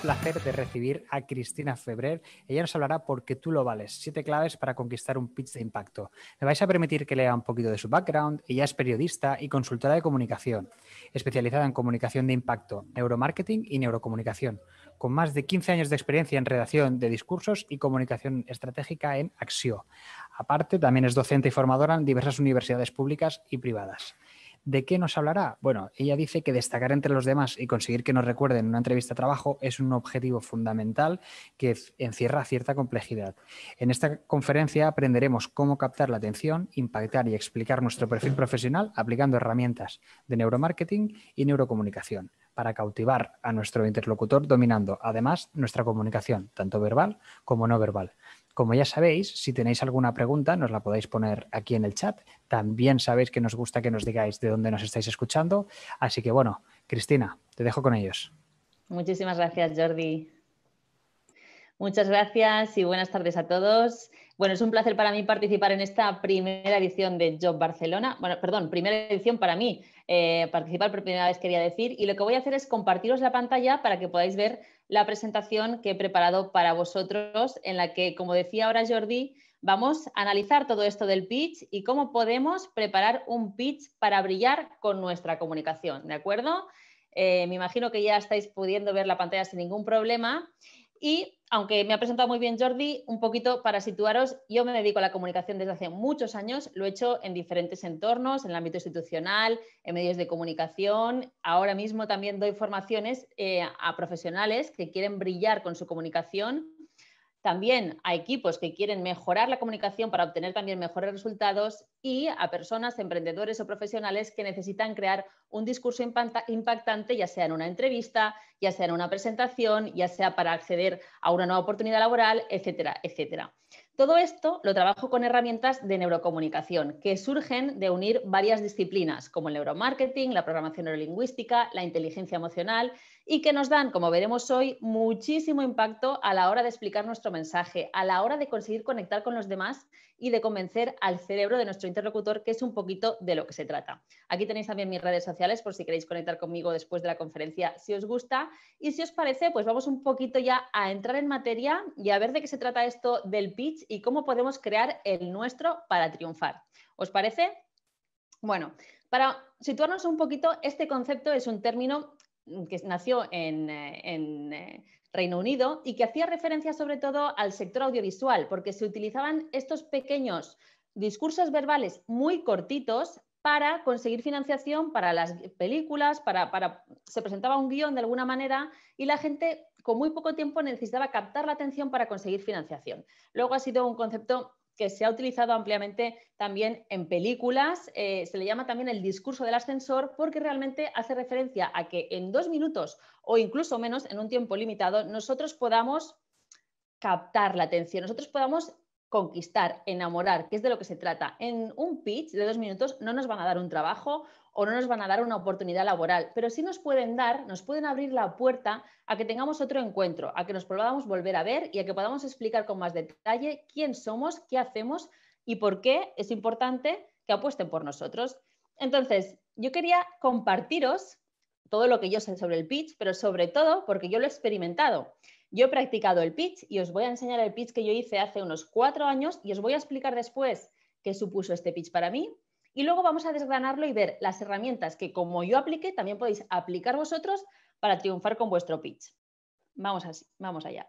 placer de recibir a Cristina Febrer. Ella nos hablará por qué tú lo vales, 7 claves para conquistar un pitch de impacto. Me vais a permitir que lea un poquito de su background. Ella es periodista y consultora de comunicación, especializada en comunicación de impacto, neuromarketing y neurocomunicación, con más de 15 años de experiencia en redacción de discursos y comunicación estratégica en Axio. Aparte, también es docente y formadora en diversas universidades públicas y privadas. ¿De qué nos hablará? Bueno, ella dice que destacar entre los demás y conseguir que nos recuerden en una entrevista de trabajo es un objetivo fundamental que encierra cierta complejidad. En esta conferencia aprenderemos cómo captar la atención, impactar y explicar nuestro perfil profesional aplicando herramientas de neuromarketing y neurocomunicación para cautivar a nuestro interlocutor dominando, además, nuestra comunicación, tanto verbal como no verbal. Como ya sabéis, si tenéis alguna pregunta, nos la podéis poner aquí en el chat. También sabéis que nos gusta que nos digáis de dónde nos estáis escuchando. Así que, bueno, Cristina, te dejo con ellos. Muchísimas gracias, Jordi. Muchas gracias y buenas tardes a todos. Bueno, es un placer para mí participar en esta primera edición de Job Barcelona. Bueno, perdón, primera edición para mí. Participar por primera vez quería decir. Y lo que voy a hacer es compartiros la pantalla para que podáis ver la presentación que he preparado para vosotros, en la que, como decía ahora Jordi, vamos a analizar todo esto del pitch y cómo podemos preparar un pitch para brillar con nuestra comunicación, ¿de acuerdo? Me imagino que ya estáis pudiendo ver la pantalla sin ningún problema. Y aunque me ha presentado muy bien Jordi, un poquito para situaros, yo me dedico a la comunicación desde hace muchos años, lo he hecho en diferentes entornos, en el ámbito institucional, en medios de comunicación. Ahora mismo también doy formaciones a profesionales que quieren brillar con su comunicación, también a equipos que quieren mejorar la comunicación para obtener también mejores resultados y a personas, emprendedores o profesionales que necesitan crear un discurso impactante, ya sea en una entrevista, ya sea en una presentación, ya sea para acceder a una nueva oportunidad laboral, etcétera, etcétera. Todo esto lo trabajo con herramientas de neurocomunicación que surgen de unir varias disciplinas como el neuromarketing, la programación neurolingüística, la inteligencia emocional y que nos dan, como veremos hoy, muchísimo impacto a la hora de explicar nuestro mensaje, a la hora de conseguir conectar con los demás y de convencer al cerebro de nuestro interlocutor, que es un poquito de lo que se trata. Aquí tenéis también mis redes sociales por si queréis conectar conmigo después de la conferencia, si os gusta. Y si os parece, pues vamos un poquito ya a entrar en materia y a ver de qué se trata esto del pitch y cómo podemos crear el nuestro para triunfar. ¿Os parece? Bueno, para situarnos un poquito, este concepto es un término que nació en Reino Unido y que hacía referencia sobre todo al sector audiovisual, porque se utilizaban estos pequeños discursos verbales muy cortitos para conseguir financiación para las películas, se presentaba un guión de alguna manera y la gente con muy poco tiempo necesitaba captar la atención para conseguir financiación. Luego ha sido un concepto que se ha utilizado ampliamente también en películas, se le llama también el discurso del ascensor porque realmente hace referencia a que en 2 minutos o incluso menos, en un tiempo limitado, nosotros podamos captar la atención, nosotros podamos conquistar, enamorar, que es de lo que se trata. En un pitch de 2 minutos no nos van a dar un trabajo o no nos van a dar una oportunidad laboral, pero sí nos pueden abrir la puerta a que tengamos otro encuentro, a que nos podamos volver a ver y a que podamos explicar con más detalle quién somos, qué hacemos y por qué es importante que apuesten por nosotros. Entonces, yo quería compartiros todo lo que yo sé sobre el pitch, pero sobre todo porque yo lo he experimentado. Yo he practicado el pitch y os voy a enseñar el pitch que yo hice hace unos 4 años y os voy a explicar después qué supuso este pitch para mí. Y luego vamos a desgranarlo y ver las herramientas que, como yo apliqué, también podéis aplicar vosotros para triunfar con vuestro pitch. Vamos allá.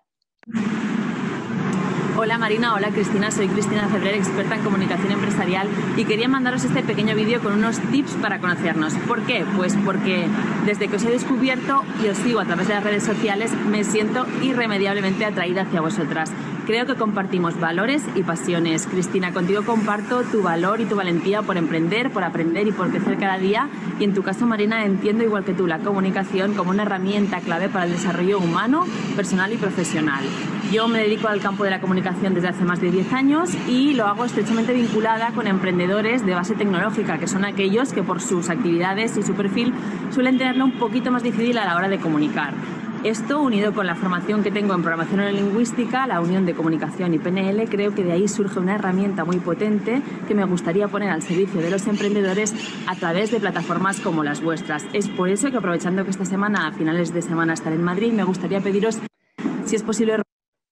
Hola Marina, hola Cristina, soy Cristina Febrer, experta en comunicación empresarial y quería mandaros este pequeño vídeo con unos tips para conocernos. ¿Por qué? Pues porque desde que os he descubierto y os sigo a través de las redes sociales me siento irremediablemente atraída hacia vosotras. Creo que compartimos valores y pasiones. Cristina, contigo comparto tu valor y tu valentía por emprender, por aprender y por crecer cada día. Y en tu caso, Marina, entiendo igual que tú la comunicación como una herramienta clave para el desarrollo humano, personal y profesional. Yo me dedico al campo de la comunicación desde hace más de 10 años y lo hago estrechamente vinculada con emprendedores de base tecnológica, que son aquellos que por sus actividades y su perfil suelen tenerlo un poquito más difícil a la hora de comunicar. Esto, unido con la formación que tengo en programación neurolingüística, la unión de comunicación y PNL, creo que de ahí surge una herramienta muy potente que me gustaría poner al servicio de los emprendedores a través de plataformas como las vuestras. Es por eso que, aprovechando que esta semana, a finales de semana, estaré en Madrid, me gustaría pediros si es posible.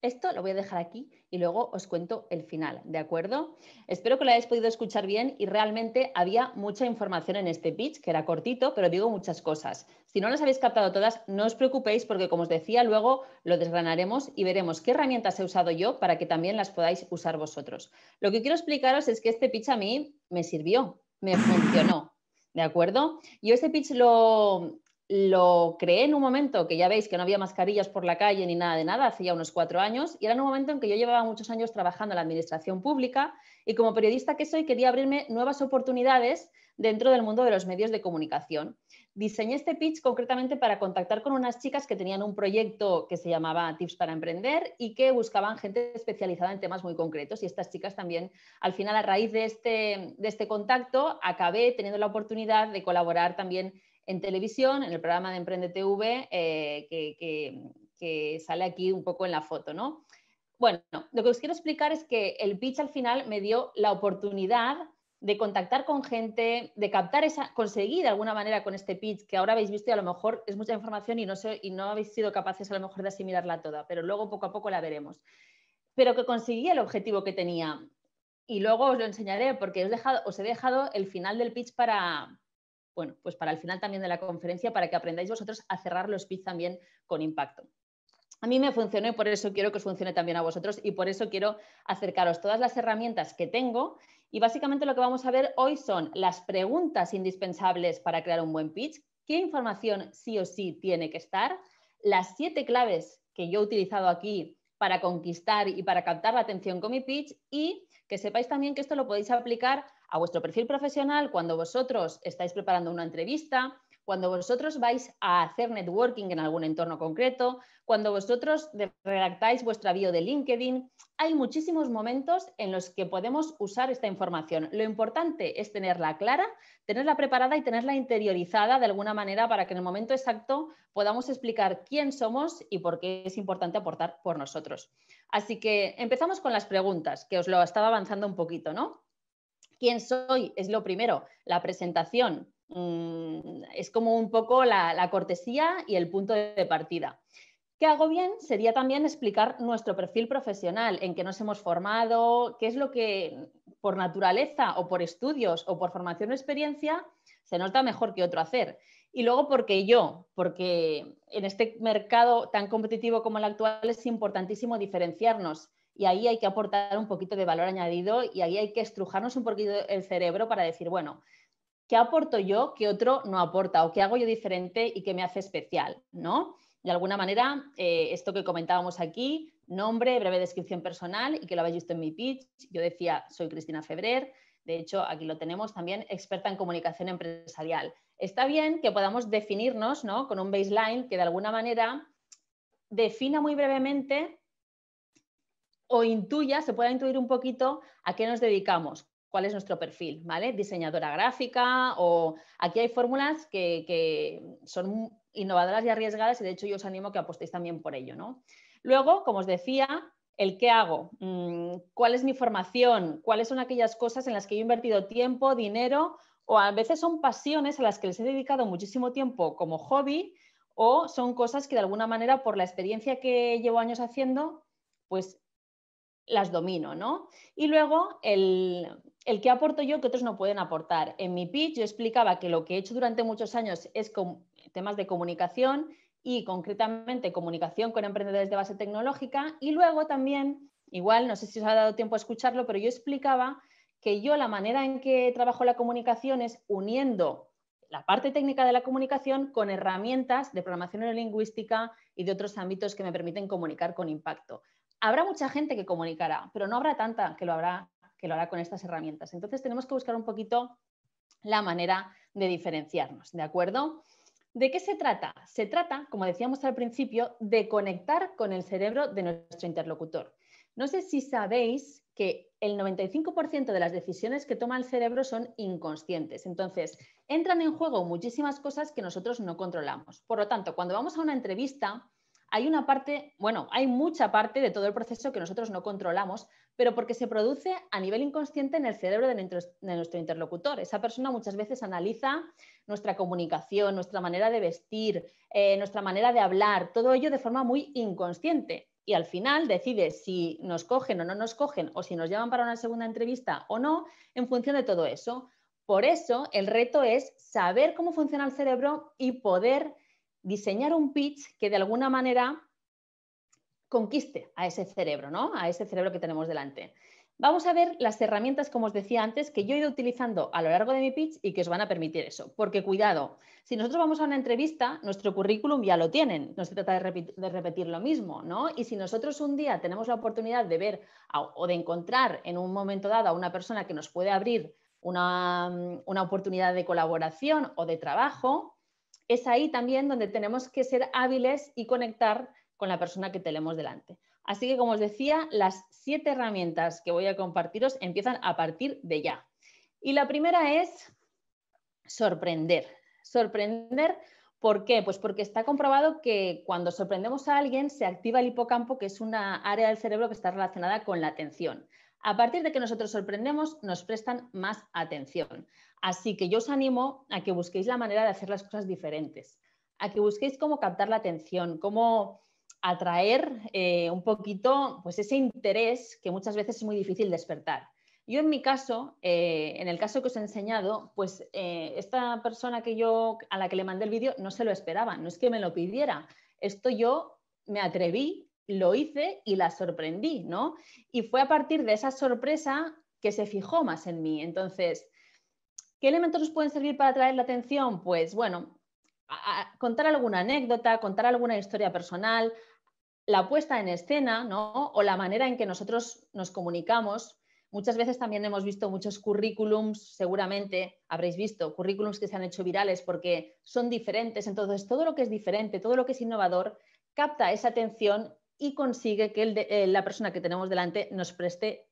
Esto lo voy a dejar aquí y luego os cuento el final, ¿de acuerdo? Espero que lo hayáis podido escuchar bien y realmente había mucha información en este pitch, que era cortito, pero digo muchas cosas. Si no las habéis captado todas, no os preocupéis porque, como os decía, luego lo desgranaremos y veremos qué herramientas he usado yo para que también las podáis usar vosotros. Lo que quiero explicaros es que este pitch a mí me sirvió, me funcionó, ¿de acuerdo? Yo este pitch lo creé en un momento que ya veis que no había mascarillas por la calle ni nada de nada, hace ya unos 4 años, y era en un momento en que yo llevaba muchos años trabajando en la administración pública y como periodista que soy quería abrirme nuevas oportunidades dentro del mundo de los medios de comunicación. Diseñé este pitch concretamente para contactar con unas chicas que tenían un proyecto que se llamaba Tips para Emprender y que buscaban gente especializada en temas muy concretos, y estas chicas también, al final, a raíz de este contacto, acabé teniendo la oportunidad de colaborar también en televisión, en el programa de Emprende TV, que sale aquí un poco en la foto, ¿no? Bueno, lo que os quiero explicar es que el pitch al final me dio la oportunidad de contactar con gente, de captar conseguir de alguna manera con este pitch, que ahora habéis visto y a lo mejor es mucha información y no habéis sido capaces a lo mejor de asimilarla toda, pero luego poco a poco la veremos. Pero que conseguí el objetivo que tenía. Y luego os lo enseñaré porque os he dejado el final del pitch para el final también de la conferencia, para que aprendáis vosotros a cerrar los pitch también con impacto. A mí me funcionó y por eso quiero que os funcione también a vosotros y por eso quiero acercaros todas las herramientas que tengo, y básicamente lo que vamos a ver hoy son las preguntas indispensables para crear un buen pitch, qué información sí o sí tiene que estar, las 7 claves que yo he utilizado aquí para conquistar y para captar la atención con mi pitch, y que sepáis también que esto lo podéis aplicar a vuestro perfil profesional cuando vosotros estáis preparando una entrevista, cuando vosotros vais a hacer networking en algún entorno concreto, cuando vosotros redactáis vuestra bio de LinkedIn. Hay muchísimos momentos en los que podemos usar esta información. Lo importante es tenerla clara, tenerla preparada y tenerla interiorizada de alguna manera para que en el momento exacto podamos explicar quién somos y por qué es importante aportar por nosotros. Así que empezamos con las preguntas, que os lo estaba avanzando un poquito, ¿no? ¿Quién soy? Es lo primero. La presentación es como un poco la cortesía y el punto de partida. ¿Qué hago bien? Sería también explicar nuestro perfil profesional, en qué nos hemos formado, qué es lo que por naturaleza o por estudios o por formación o experiencia se nos da mejor que otro hacer. Y luego porque en este mercado tan competitivo como el actual es importantísimo diferenciarnos. Y ahí hay que aportar un poquito de valor añadido y ahí hay que estrujarnos un poquito el cerebro para decir, bueno, ¿qué aporto yo que otro no aporta? ¿O qué hago yo diferente y qué me hace especial? ¿No? De alguna manera, esto que comentábamos aquí, nombre, breve descripción personal, y que lo habéis visto en mi pitch, yo decía, soy Cristina Febrer, de hecho, aquí lo tenemos también, experta en comunicación empresarial. Está bien que podamos definirnos, ¿no?, con un baseline que de alguna manera defina muy brevemente o se pueda intuir un poquito a qué nos dedicamos, cuál es nuestro perfil, ¿vale? Diseñadora gráfica, o aquí hay fórmulas que son innovadoras y arriesgadas y de hecho yo os animo a que apostéis también por ello, ¿no? Luego, como os decía, el qué hago, cuál es mi formación, cuáles son aquellas cosas en las que yo he invertido tiempo, dinero, o a veces son pasiones a las que les he dedicado muchísimo tiempo como hobby, o son cosas que de alguna manera por la experiencia que llevo años haciendo, pues las domino, ¿no? Y luego el que aporto yo que otros no pueden aportar. En mi pitch yo explicaba que lo que he hecho durante muchos años es con temas de comunicación y concretamente comunicación con emprendedores de base tecnológica, y luego también, igual, no sé si os ha dado tiempo a escucharlo, pero yo explicaba que yo la manera en que trabajo la comunicación es uniendo la parte técnica de la comunicación con herramientas de programación neurolingüística y de otros ámbitos que me permiten comunicar con impacto. Habrá mucha gente que comunicará, pero no habrá tanta que lo hará con estas herramientas. Entonces tenemos que buscar un poquito la manera de diferenciarnos, ¿de acuerdo? ¿De qué se trata? Se trata, como decíamos al principio, de conectar con el cerebro de nuestro interlocutor. No sé si sabéis que el 95% de las decisiones que toma el cerebro son inconscientes. Entonces, entran en juego muchísimas cosas que nosotros no controlamos. Por lo tanto, cuando vamos a una entrevista, hay una parte, bueno, hay mucha parte de todo el proceso que nosotros no controlamos, pero porque se produce a nivel inconsciente en el cerebro de nuestro interlocutor. Esa persona muchas veces analiza nuestra comunicación, nuestra manera de vestir, nuestra manera de hablar, todo ello de forma muy inconsciente. Y al final decide si nos cogen o no nos cogen, o si nos llaman para una segunda entrevista o no, en función de todo eso. Por eso el reto es saber cómo funciona el cerebro y poder diseñar un pitch que de alguna manera conquiste a ese cerebro, ¿no? A ese cerebro que tenemos delante. Vamos a ver las herramientas, como os decía antes, que yo he ido utilizando a lo largo de mi pitch y que os van a permitir eso. Porque cuidado, si nosotros vamos a una entrevista, nuestro currículum ya lo tienen, no se trata de repetir lo mismo, ¿no? Y si nosotros un día tenemos la oportunidad de ver o de encontrar en un momento dado a una persona que nos puede abrir una oportunidad de colaboración o de trabajo, es ahí también donde tenemos que ser hábiles y conectar con la persona que tenemos delante. Así que, como os decía, las 7 herramientas que voy a compartiros empiezan a partir de ya. Y la primera es sorprender. Sorprender, ¿por qué? Pues porque está comprobado que cuando sorprendemos a alguien se activa el hipocampo, que es una área del cerebro que está relacionada con la atención. A partir de que nosotros sorprendemos, nos prestan más atención. Así que yo os animo a que busquéis la manera de hacer las cosas diferentes, a que busquéis cómo captar la atención, cómo atraer un poquito pues ese interés que muchas veces es muy difícil despertar. Yo en mi caso, en el caso que os he enseñado, pues esta persona a la que le mandé el vídeo no se lo esperaba, no es que me lo pidiera. Esto yo me atreví, lo hice y la sorprendí, ¿no? Y fue a partir de esa sorpresa que se fijó más en mí. Entonces, ¿qué elementos nos pueden servir para atraer la atención? Pues bueno, contar alguna anécdota, contar alguna historia personal, la puesta en escena, ¿no? O la manera en que nosotros nos comunicamos. Muchas veces también hemos visto muchos currículums, seguramente habréis visto currículums que se han hecho virales porque son diferentes. Entonces, todo lo que es diferente, todo lo que es innovador, capta esa atención y consigue que la persona que tenemos delante nos preste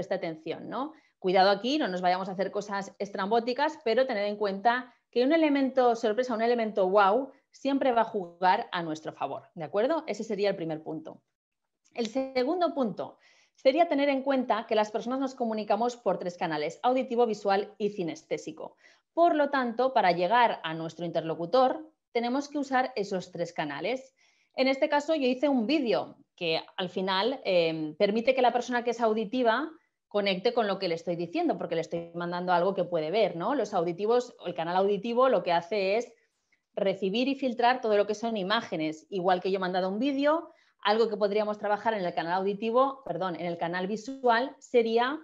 atención, ¿no? Cuidado aquí, no nos vayamos a hacer cosas estrambóticas, pero tened en cuenta que un elemento sorpresa, un elemento wow, siempre va a jugar a nuestro favor, ¿de acuerdo? Ese sería el primer punto. El segundo punto sería tener en cuenta que las personas nos comunicamos por 3 canales, auditivo, visual y cinestésico. Por lo tanto, para llegar a nuestro interlocutor, tenemos que usar esos 3 canales. En este caso, yo hice un vídeo que al final permite que la persona que es auditiva conecte con lo que le estoy diciendo, porque le estoy mandando algo que puede ver, ¿no? Los auditivos, el canal auditivo lo que hace es recibir y filtrar todo lo que son imágenes, igual que yo he mandado un vídeo. Algo que podríamos trabajar en el canal auditivo, perdón, en el canal visual sería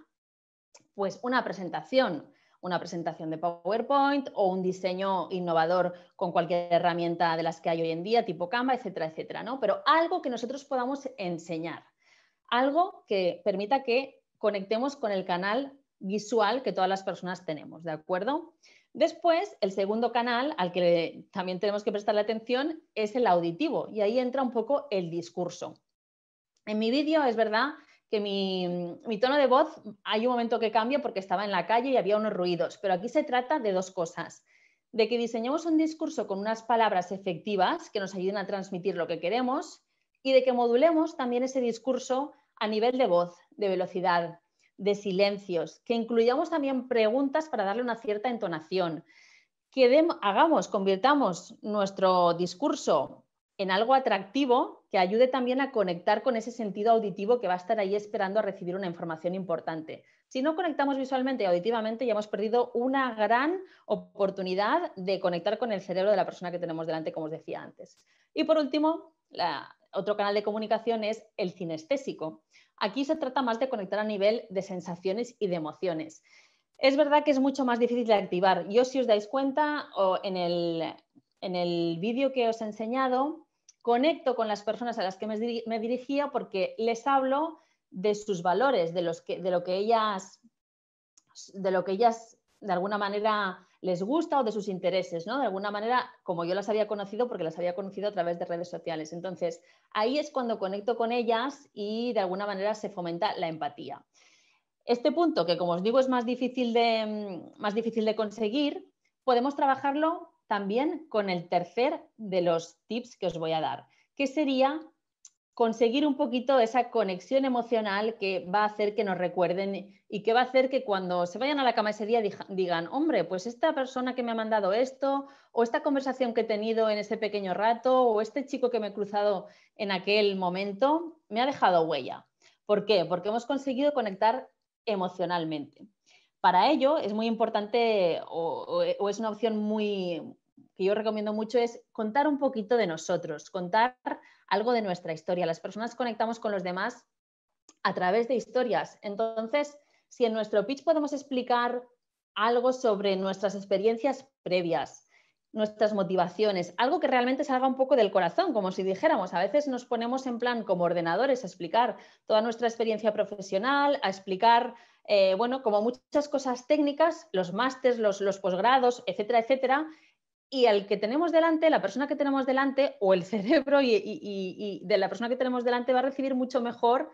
pues una presentación de PowerPoint o un diseño innovador con cualquier herramienta de las que hay hoy en día, tipo Canva, etcétera, etcétera, ¿no? Pero algo que nosotros podamos enseñar, algo que permita que conectemos con el canal visual que todas las personas tenemos, ¿de acuerdo? Después, el segundo canal al que también tenemos que prestarle atención es el auditivo y ahí entra un poco el discurso. En mi vídeo es verdad que mi tono de voz hay un momento que cambia porque estaba en la calle y había unos ruidos, pero aquí se trata de 2 cosas. De que diseñemos un discurso con unas palabras efectivas que nos ayuden a transmitir lo que queremos y de que modulemos también ese discurso a nivel de voz, de velocidad, de silencios, que incluyamos también preguntas para darle una cierta entonación, que convirtamos nuestro discurso en algo atractivo que ayude también a conectar con ese sentido auditivo que va a estar ahí esperando a recibir una información importante. Si no conectamos visualmente y auditivamente, ya hemos perdido una gran oportunidad de conectar con el cerebro de la persona que tenemos delante, como os decía antes. Y por último, otro canal de comunicación es el cinestésico. Aquí se trata más de conectar a nivel de sensaciones y de emociones. Es verdad que es mucho más difícil de activar. Yo, si os dais cuenta, en el vídeo que os he enseñado, conecto con las personas a las que me dirigía porque les hablo de sus valores, de lo que ellas de alguna manera les gusta o de sus intereses, ¿no? De alguna manera, como yo las había conocido, porque las había conocido a través de redes sociales. Entonces, ahí es cuando conecto con ellas y de alguna manera se fomenta la empatía. Este punto, que como os digo es más difícil de conseguir, podemos trabajarlo también con el tercer de los tips que os voy a dar, que sería conseguir un poquito esa conexión emocional que va a hacer que nos recuerden y que va a hacer que cuando se vayan a la cama ese día digan, hombre, pues esta persona que me ha mandado esto, o esta conversación que he tenido en ese pequeño rato, o este chico que me he cruzado en aquel momento, me ha dejado huella. ¿Por qué? Porque hemos conseguido conectar emocionalmente. Para ello es muy importante o es una opción que yo recomiendo mucho, es contar un poquito de nosotros, contar algo de nuestra historia. Las personas conectamos con los demás a través de historias. Entonces, si en nuestro pitch podemos explicar algo sobre nuestras experiencias previas, nuestras motivaciones, algo que realmente salga un poco del corazón, como si dijéramos, a veces nos ponemos en plan como ordenadores a explicar toda nuestra experiencia profesional, a explicar, bueno, como muchas cosas técnicas, los másters, los posgrados, etcétera, etcétera, y al que tenemos delante, la persona que tenemos delante, o el cerebro y de la persona que tenemos delante va a recibir mucho mejor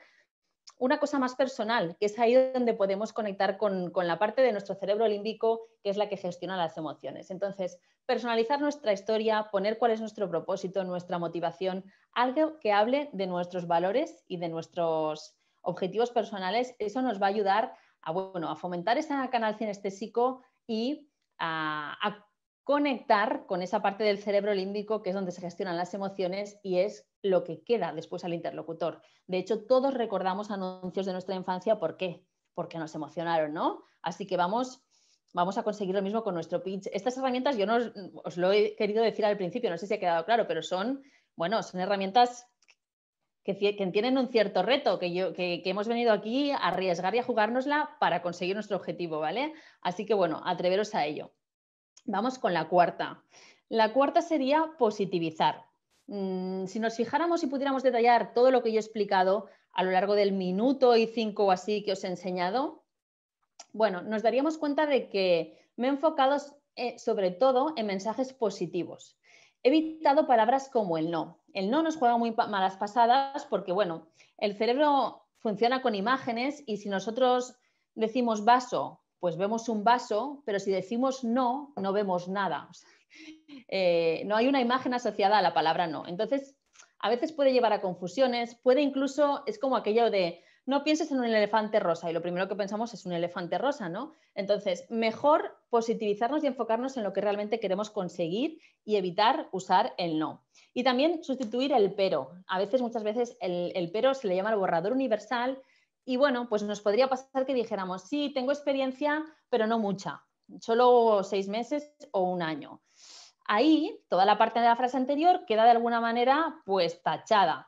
una cosa más personal, que es ahí donde podemos conectar con la parte de nuestro cerebro límbico, que es la que gestiona las emociones. Entonces, personalizar nuestra historia, poner cuál es nuestro propósito, nuestra motivación, algo que hable de nuestros valores y de nuestros objetivos personales, eso nos va a ayudar a fomentar ese canal cinestésico y a conectar con esa parte del cerebro límbico que es donde se gestionan las emociones y es lo que queda después al interlocutor. De hecho, todos recordamos anuncios de nuestra infancia. ¿Por qué? Porque nos emocionaron, ¿no? Así que vamos a conseguir lo mismo con nuestro pitch. Estas herramientas, yo no os lo he querido decir al principio, no sé si ha quedado claro, pero son herramientas que tienen un cierto reto, que hemos venido aquí a arriesgar y a jugárnosla para conseguir nuestro objetivo, ¿vale? Así que, bueno, atreveros a ello. Vamos con la cuarta. La cuarta sería positivizar. Si nos fijáramos y pudiéramos detallar todo lo que yo he explicado a lo largo del minuto y 5 o así que os he enseñado, bueno, nos daríamos cuenta de que me he enfocado sobre todo en mensajes positivos. He evitado palabras como el no. El no nos juega muy malas pasadas porque, bueno, el cerebro funciona con imágenes y si nosotros decimos vaso, pues vemos un vaso, pero si decimos no, no vemos nada. O sea, no hay una imagen asociada a la palabra no. Entonces, a veces puede llevar a confusiones, puede incluso, es como aquello de no pienses en un elefante rosa y lo primero que pensamos es un elefante rosa, ¿no? Entonces, mejor positivizarnos y enfocarnos en lo que realmente queremos conseguir y evitar usar el no. Y también sustituir el pero. A veces, muchas veces, el pero se le llama el borrador universal y bueno, pues nos podría pasar que dijéramos, sí, tengo experiencia, pero no mucha, solo 6 meses o 1 año. Ahí, toda la parte de la frase anterior queda de alguna manera pues tachada.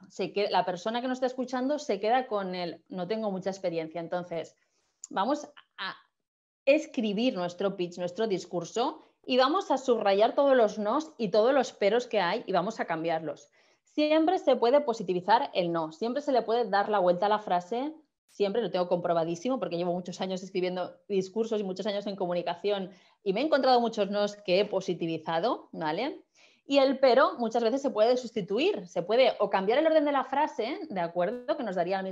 La persona que nos está escuchando se queda con el no tengo mucha experiencia. Entonces, vamos a escribir nuestro pitch, nuestro discurso y vamos a subrayar todos los nos y todos los peros que hay y vamos a cambiarlos. Siempre se puede positivizar el no, siempre se le puede dar la vuelta a la frase. Siempre lo tengo comprobadísimo porque llevo muchos años escribiendo discursos y muchos años en comunicación y me he encontrado muchos nos que he positivizado, ¿vale? Y el pero muchas veces se puede sustituir, se puede o cambiar el orden de la frase, ¿de acuerdo? Que nos daría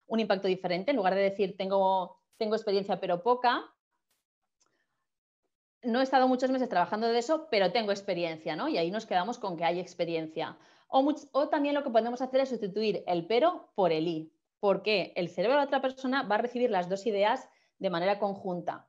un impacto diferente. En lugar de decir tengo experiencia pero poca, no he estado muchos meses trabajando de eso, pero tengo experiencia, ¿no? Y ahí nos quedamos con que hay experiencia. O también lo que podemos hacer es sustituir el pero por el y. Porque el cerebro de la otra persona va a recibir las dos ideas de manera conjunta.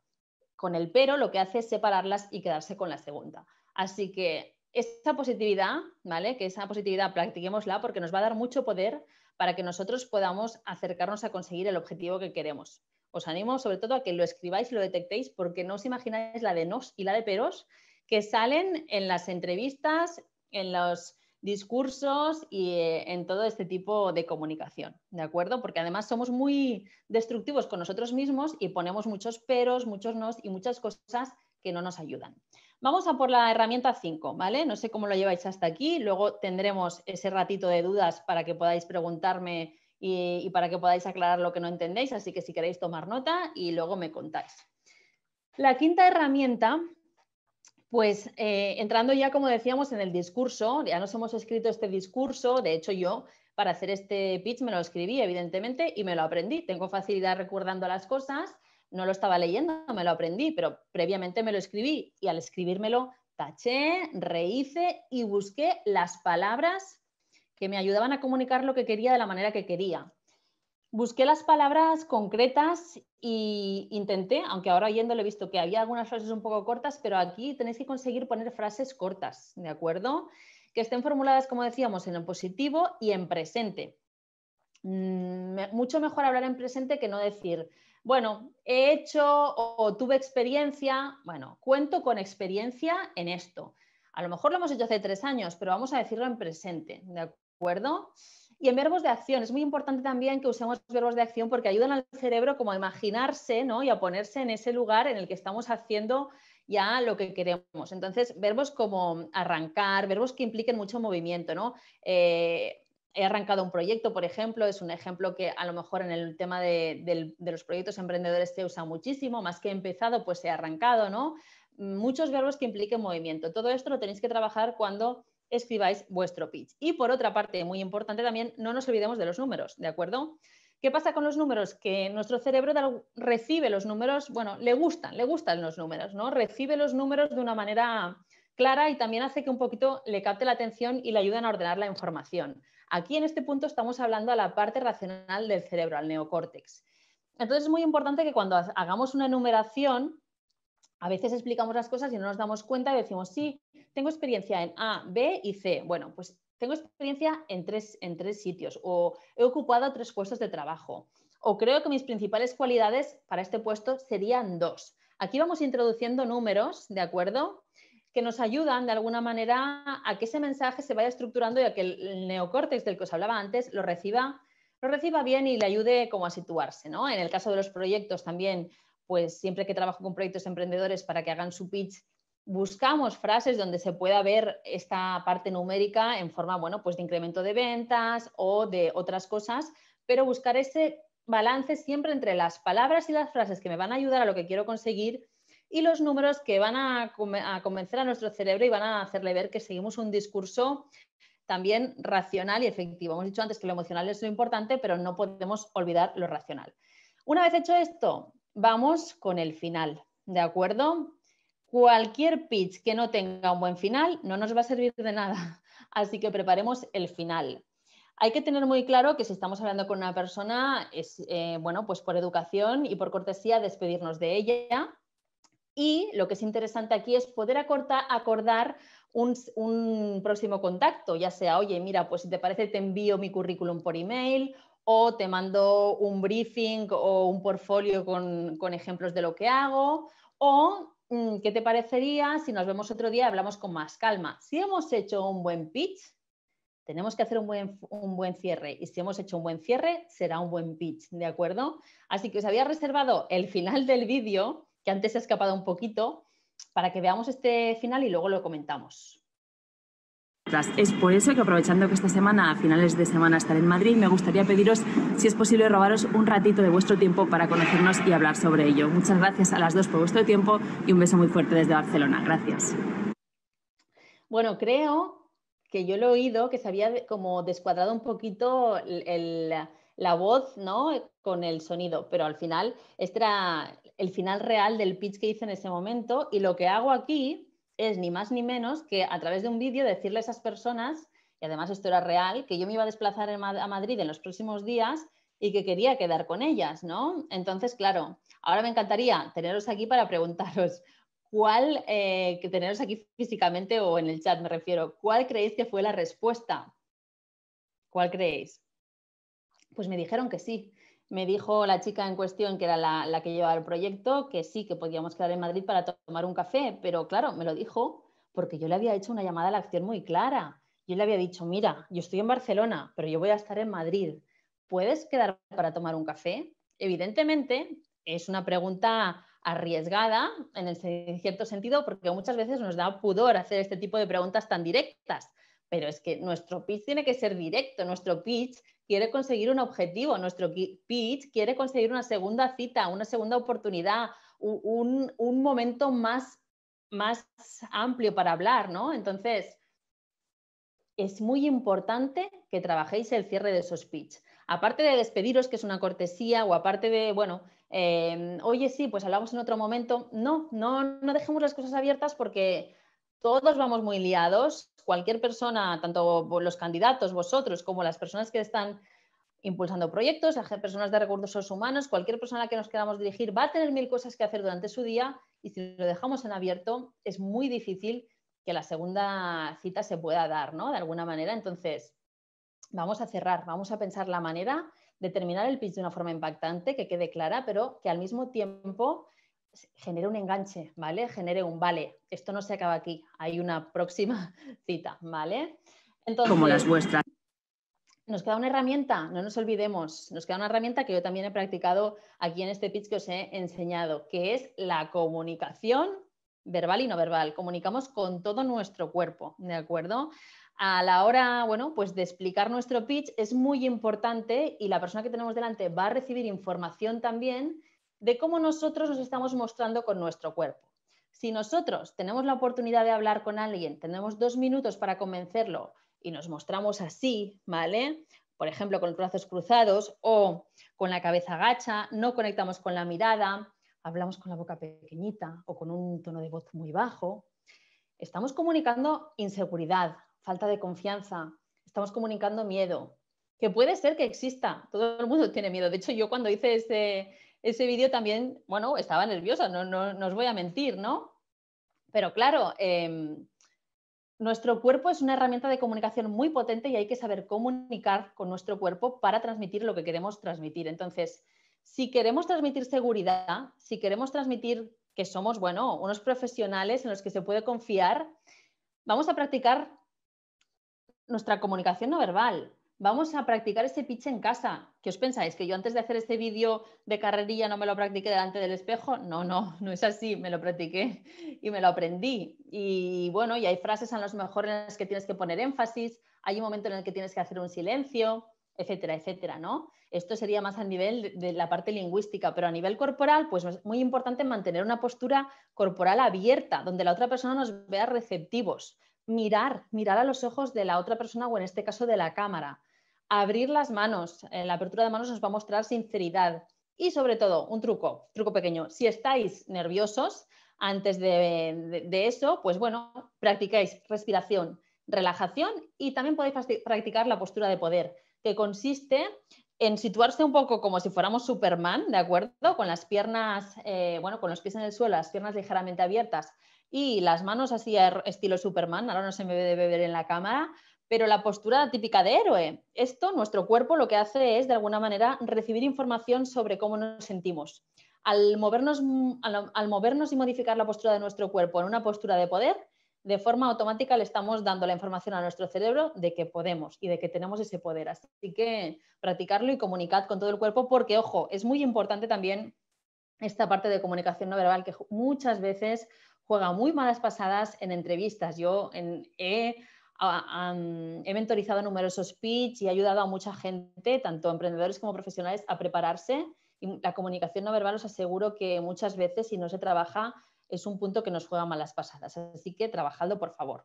Con el pero lo que hace es separarlas y quedarse con la segunda. Así que esa positividad, ¿vale? Que esa positividad practiquémosla porque nos va a dar mucho poder para que nosotros podamos acercarnos a conseguir el objetivo que queremos. Os animo sobre todo a que lo escribáis y lo detectéis porque no os imagináis la de nos y la de peros que salen en las entrevistas, en los discursos y en todo este tipo de comunicación, ¿de acuerdo? Porque además somos muy destructivos con nosotros mismos y ponemos muchos peros, muchos nos y muchas cosas que no nos ayudan. Vamos a por la herramienta 5, ¿vale? No sé cómo lo lleváis hasta aquí, luego tendremos ese ratito de dudas para que podáis preguntarme y para que podáis aclarar lo que no entendéis, así que si queréis tomar nota y luego me contáis. La quinta herramienta, pues entrando ya, como decíamos, en el discurso, ya nos hemos escrito este discurso, de hecho yo para hacer este pitch me lo escribí evidentemente y me lo aprendí, tengo facilidad recordando las cosas, no lo estaba leyendo, me lo aprendí, pero previamente me lo escribí y al escribírmelo taché, rehice y busqué las palabras que me ayudaban a comunicar lo que quería de la manera que quería. Busqué las palabras concretas e intenté, aunque ahora oyéndolo he visto que había algunas frases un poco cortas, pero aquí tenéis que conseguir poner frases cortas, ¿de acuerdo? Que estén formuladas, como decíamos, en el positivo y en presente. Mucho mejor hablar en presente que no decir, bueno, he hecho o tuve experiencia, bueno, cuento con experiencia en esto. A lo mejor lo hemos hecho hace 3 años, pero vamos a decirlo en presente, ¿de acuerdo? Y en verbos de acción, es muy importante también que usemos verbos de acción porque ayudan al cerebro como a imaginarse, ¿no? Y a ponerse en ese lugar en el que estamos haciendo ya lo que queremos. Entonces, verbos como arrancar, verbos que impliquen mucho movimiento, ¿no? He arrancado un proyecto, por ejemplo, es un ejemplo que a lo mejor en el tema de los proyectos emprendedores se usa muchísimo, más que he empezado, pues he arrancado, ¿no? Muchos verbos que impliquen movimiento. Todo esto lo tenéis que trabajar cuando escribáis vuestro pitch. Y por otra parte, muy importante también, no nos olvidemos de los números, ¿de acuerdo? ¿Qué pasa con los números? Que nuestro cerebro recibe los números, bueno, le gustan los números, ¿no? Recibe los números de una manera clara y también hace que un poquito le capte la atención y le ayuden a ordenar la información. Aquí en este punto estamos hablando a la parte racional del cerebro, al neocórtex. Entonces es muy importante que cuando hagamos una enumeración, a veces explicamos las cosas y no nos damos cuenta y decimos, sí, tengo experiencia en A, B y C. Bueno, pues tengo experiencia en tres sitios o he ocupado 3 puestos de trabajo o creo que mis principales cualidades para este puesto serían 2. Aquí vamos introduciendo números, ¿de acuerdo?, que nos ayudan de alguna manera a que ese mensaje se vaya estructurando y a que el neocórtex del que os hablaba antes lo reciba bien y le ayude como a situarse, ¿no? En el caso de los proyectos también, pues siempre que trabajo con proyectos emprendedores para que hagan su pitch, buscamos frases donde se pueda ver esta parte numérica en forma, bueno, pues de incremento de ventas o de otras cosas, pero buscar ese balance siempre entre las palabras y las frases que me van a ayudar a lo que quiero conseguir y los números que van a convencer a nuestro cerebro y van a hacerle ver que seguimos un discurso también racional y efectivo. Hemos dicho antes que lo emocional es lo importante, pero no podemos olvidar lo racional. Una vez hecho esto, vamos con el final, ¿de acuerdo? Cualquier pitch que no tenga un buen final no nos va a servir de nada, así que preparemos el final. Hay que tener muy claro que si estamos hablando con una persona, es bueno, pues por educación y por cortesía despedirnos de ella. Y lo que es interesante aquí es poder acordar un próximo contacto, ya sea, oye, mira, pues si te parece te envío mi currículum por email o te mando un briefing o un portfolio con ejemplos de lo que hago o ¿qué te parecería si nos vemos otro día y hablamos con más calma? Si hemos hecho un buen pitch, tenemos que hacer un buen cierre y si hemos hecho un buen cierre, será un buen pitch, ¿de acuerdo? Así que os había reservado el final del vídeo, que antes se ha escapado un poquito, para que veamos este final y luego lo comentamos. Es por eso que, aprovechando que esta semana, a finales de semana, estaré en Madrid, me gustaría pediros, si es posible, robaros un ratito de vuestro tiempo para conocernos y hablar sobre ello. Muchas gracias a las dos por vuestro tiempo y un beso muy fuerte desde Barcelona. Gracias. Bueno, creo que yo lo he oído, que se había como descuadrado un poquito la voz, ¿no?, con el sonido, pero al final este era el final real del pitch que hice en ese momento y lo que hago aquí es ni más ni menos que a través de un vídeo decirle a esas personas, y además esto era real, que yo me iba a desplazar a Madrid en los próximos días y que quería quedar con ellas, ¿no? Entonces, claro, ahora me encantaría teneros aquí para preguntaros que teneros aquí físicamente o en el chat me refiero, ¿cuál creéis que fue la respuesta? ¿Cuál creéis? Pues me dijeron que sí. Me dijo la chica en cuestión, que era la que llevaba el proyecto, que sí, que podíamos quedar en Madrid para tomar un café, pero claro, me lo dijo porque yo le había hecho una llamada a la acción muy clara. Yo le había dicho, mira, yo estoy en Barcelona, pero yo voy a estar en Madrid. ¿Puedes quedar para tomar un café? Evidentemente, es una pregunta arriesgada en cierto sentido, porque muchas veces nos da pudor hacer este tipo de preguntas tan directas, pero es que nuestro pitch tiene que ser directo, nuestro pitch quiere conseguir un objetivo, nuestro pitch quiere conseguir una segunda cita, una segunda oportunidad, un momento más amplio para hablar, ¿no? Entonces, es muy importante que trabajéis el cierre de esos pitch. Aparte de despediros, que es una cortesía, o aparte de, bueno, oye, sí, pues hablamos en otro momento, no dejemos las cosas abiertas porque todos vamos muy liados. Cualquier persona, tanto los candidatos, vosotros, como las personas que están impulsando proyectos, personas de recursos humanos, cualquier persona a la que nos queramos dirigir va a tener 1000 cosas que hacer durante su día y si lo dejamos en abierto es muy difícil que la segunda cita se pueda dar, ¿no? De alguna manera. Entonces, vamos a cerrar, vamos a pensar la manera de terminar el pitch de una forma impactante, que quede clara, pero que al mismo tiempo genere un enganche, ¿vale? Genere un vale, esto no se acaba aquí, hay una próxima cita, ¿vale? Entonces, como las vuestras. Nos queda una herramienta, no nos olvidemos, nos queda una herramienta que yo también he practicado aquí en este pitch que os he enseñado, que es la comunicación verbal y no verbal. Comunicamos con todo nuestro cuerpo, ¿de acuerdo? A la hora, bueno, pues de explicar nuestro pitch es muy importante y la persona que tenemos delante va a recibir información también de cómo nosotros nos estamos mostrando con nuestro cuerpo. Si nosotros tenemos la oportunidad de hablar con alguien, tenemos 2 minutos para convencerlo y nos mostramos así, ¿vale? Por ejemplo, con los brazos cruzados o con la cabeza agacha, no conectamos con la mirada, hablamos con la boca pequeñita o con un tono de voz muy bajo. Estamos comunicando inseguridad, falta de confianza, estamos comunicando miedo, que puede ser que exista, todo el mundo tiene miedo. De hecho, yo cuando hice ese vídeo también, bueno, estaba nerviosa, no os voy a mentir, ¿no? Pero claro, nuestro cuerpo es una herramienta de comunicación muy potente y hay que saber comunicar con nuestro cuerpo para transmitir lo que queremos transmitir. Entonces, si queremos transmitir seguridad, si queremos transmitir que somos, bueno, unos profesionales en los que se puede confiar, vamos a practicar nuestra comunicación no verbal. Vamos a practicar ese pitch en casa. ¿Qué os pensáis? ¿Que yo antes de hacer este vídeo de carrerilla no me lo practiqué delante del espejo? No es así. Me lo practiqué y me lo aprendí. Y bueno, y hay frases a lo mejor en las que tienes que poner énfasis, hay un momento en el que tienes que hacer un silencio, etcétera, etcétera, ¿no? Esto sería más a nivel de la parte lingüística, pero a nivel corporal, pues es muy importante mantener una postura corporal abierta, donde la otra persona nos vea receptivos. Mirar a los ojos de la otra persona o en este caso de la cámara. Abrir las manos, en la apertura de manos nos va a mostrar sinceridad y sobre todo un truco pequeño. Si estáis nerviosos antes de eso, pues bueno, practicáis respiración, relajación y también podéis practicar la postura de poder, que consiste en situarse un poco como si fuéramos Superman, ¿de acuerdo? Con las piernas, con los pies en el suelo, las piernas ligeramente abiertas y las manos así estilo Superman, ahora no se me debe ver en la cámara, pero la postura típica de héroe. Esto, nuestro cuerpo lo que hace es, de alguna manera, recibir información sobre cómo nos sentimos. Al movernos y modificar la postura de nuestro cuerpo en una postura de poder, de forma automática le estamos dando la información a nuestro cerebro de que podemos y de que tenemos ese poder. Así que practicarlo y comunicad con todo el cuerpo porque, ojo, es muy importante también esta parte de comunicación no verbal que muchas veces juega muy malas pasadas en entrevistas. Yo he mentorizado numerosos pitch y he ayudado a mucha gente, tanto emprendedores como profesionales, a prepararse. Y la comunicación no verbal os aseguro que muchas veces, si no se trabaja, es un punto que nos juega malas pasadas. Así que trabajadlo, por favor.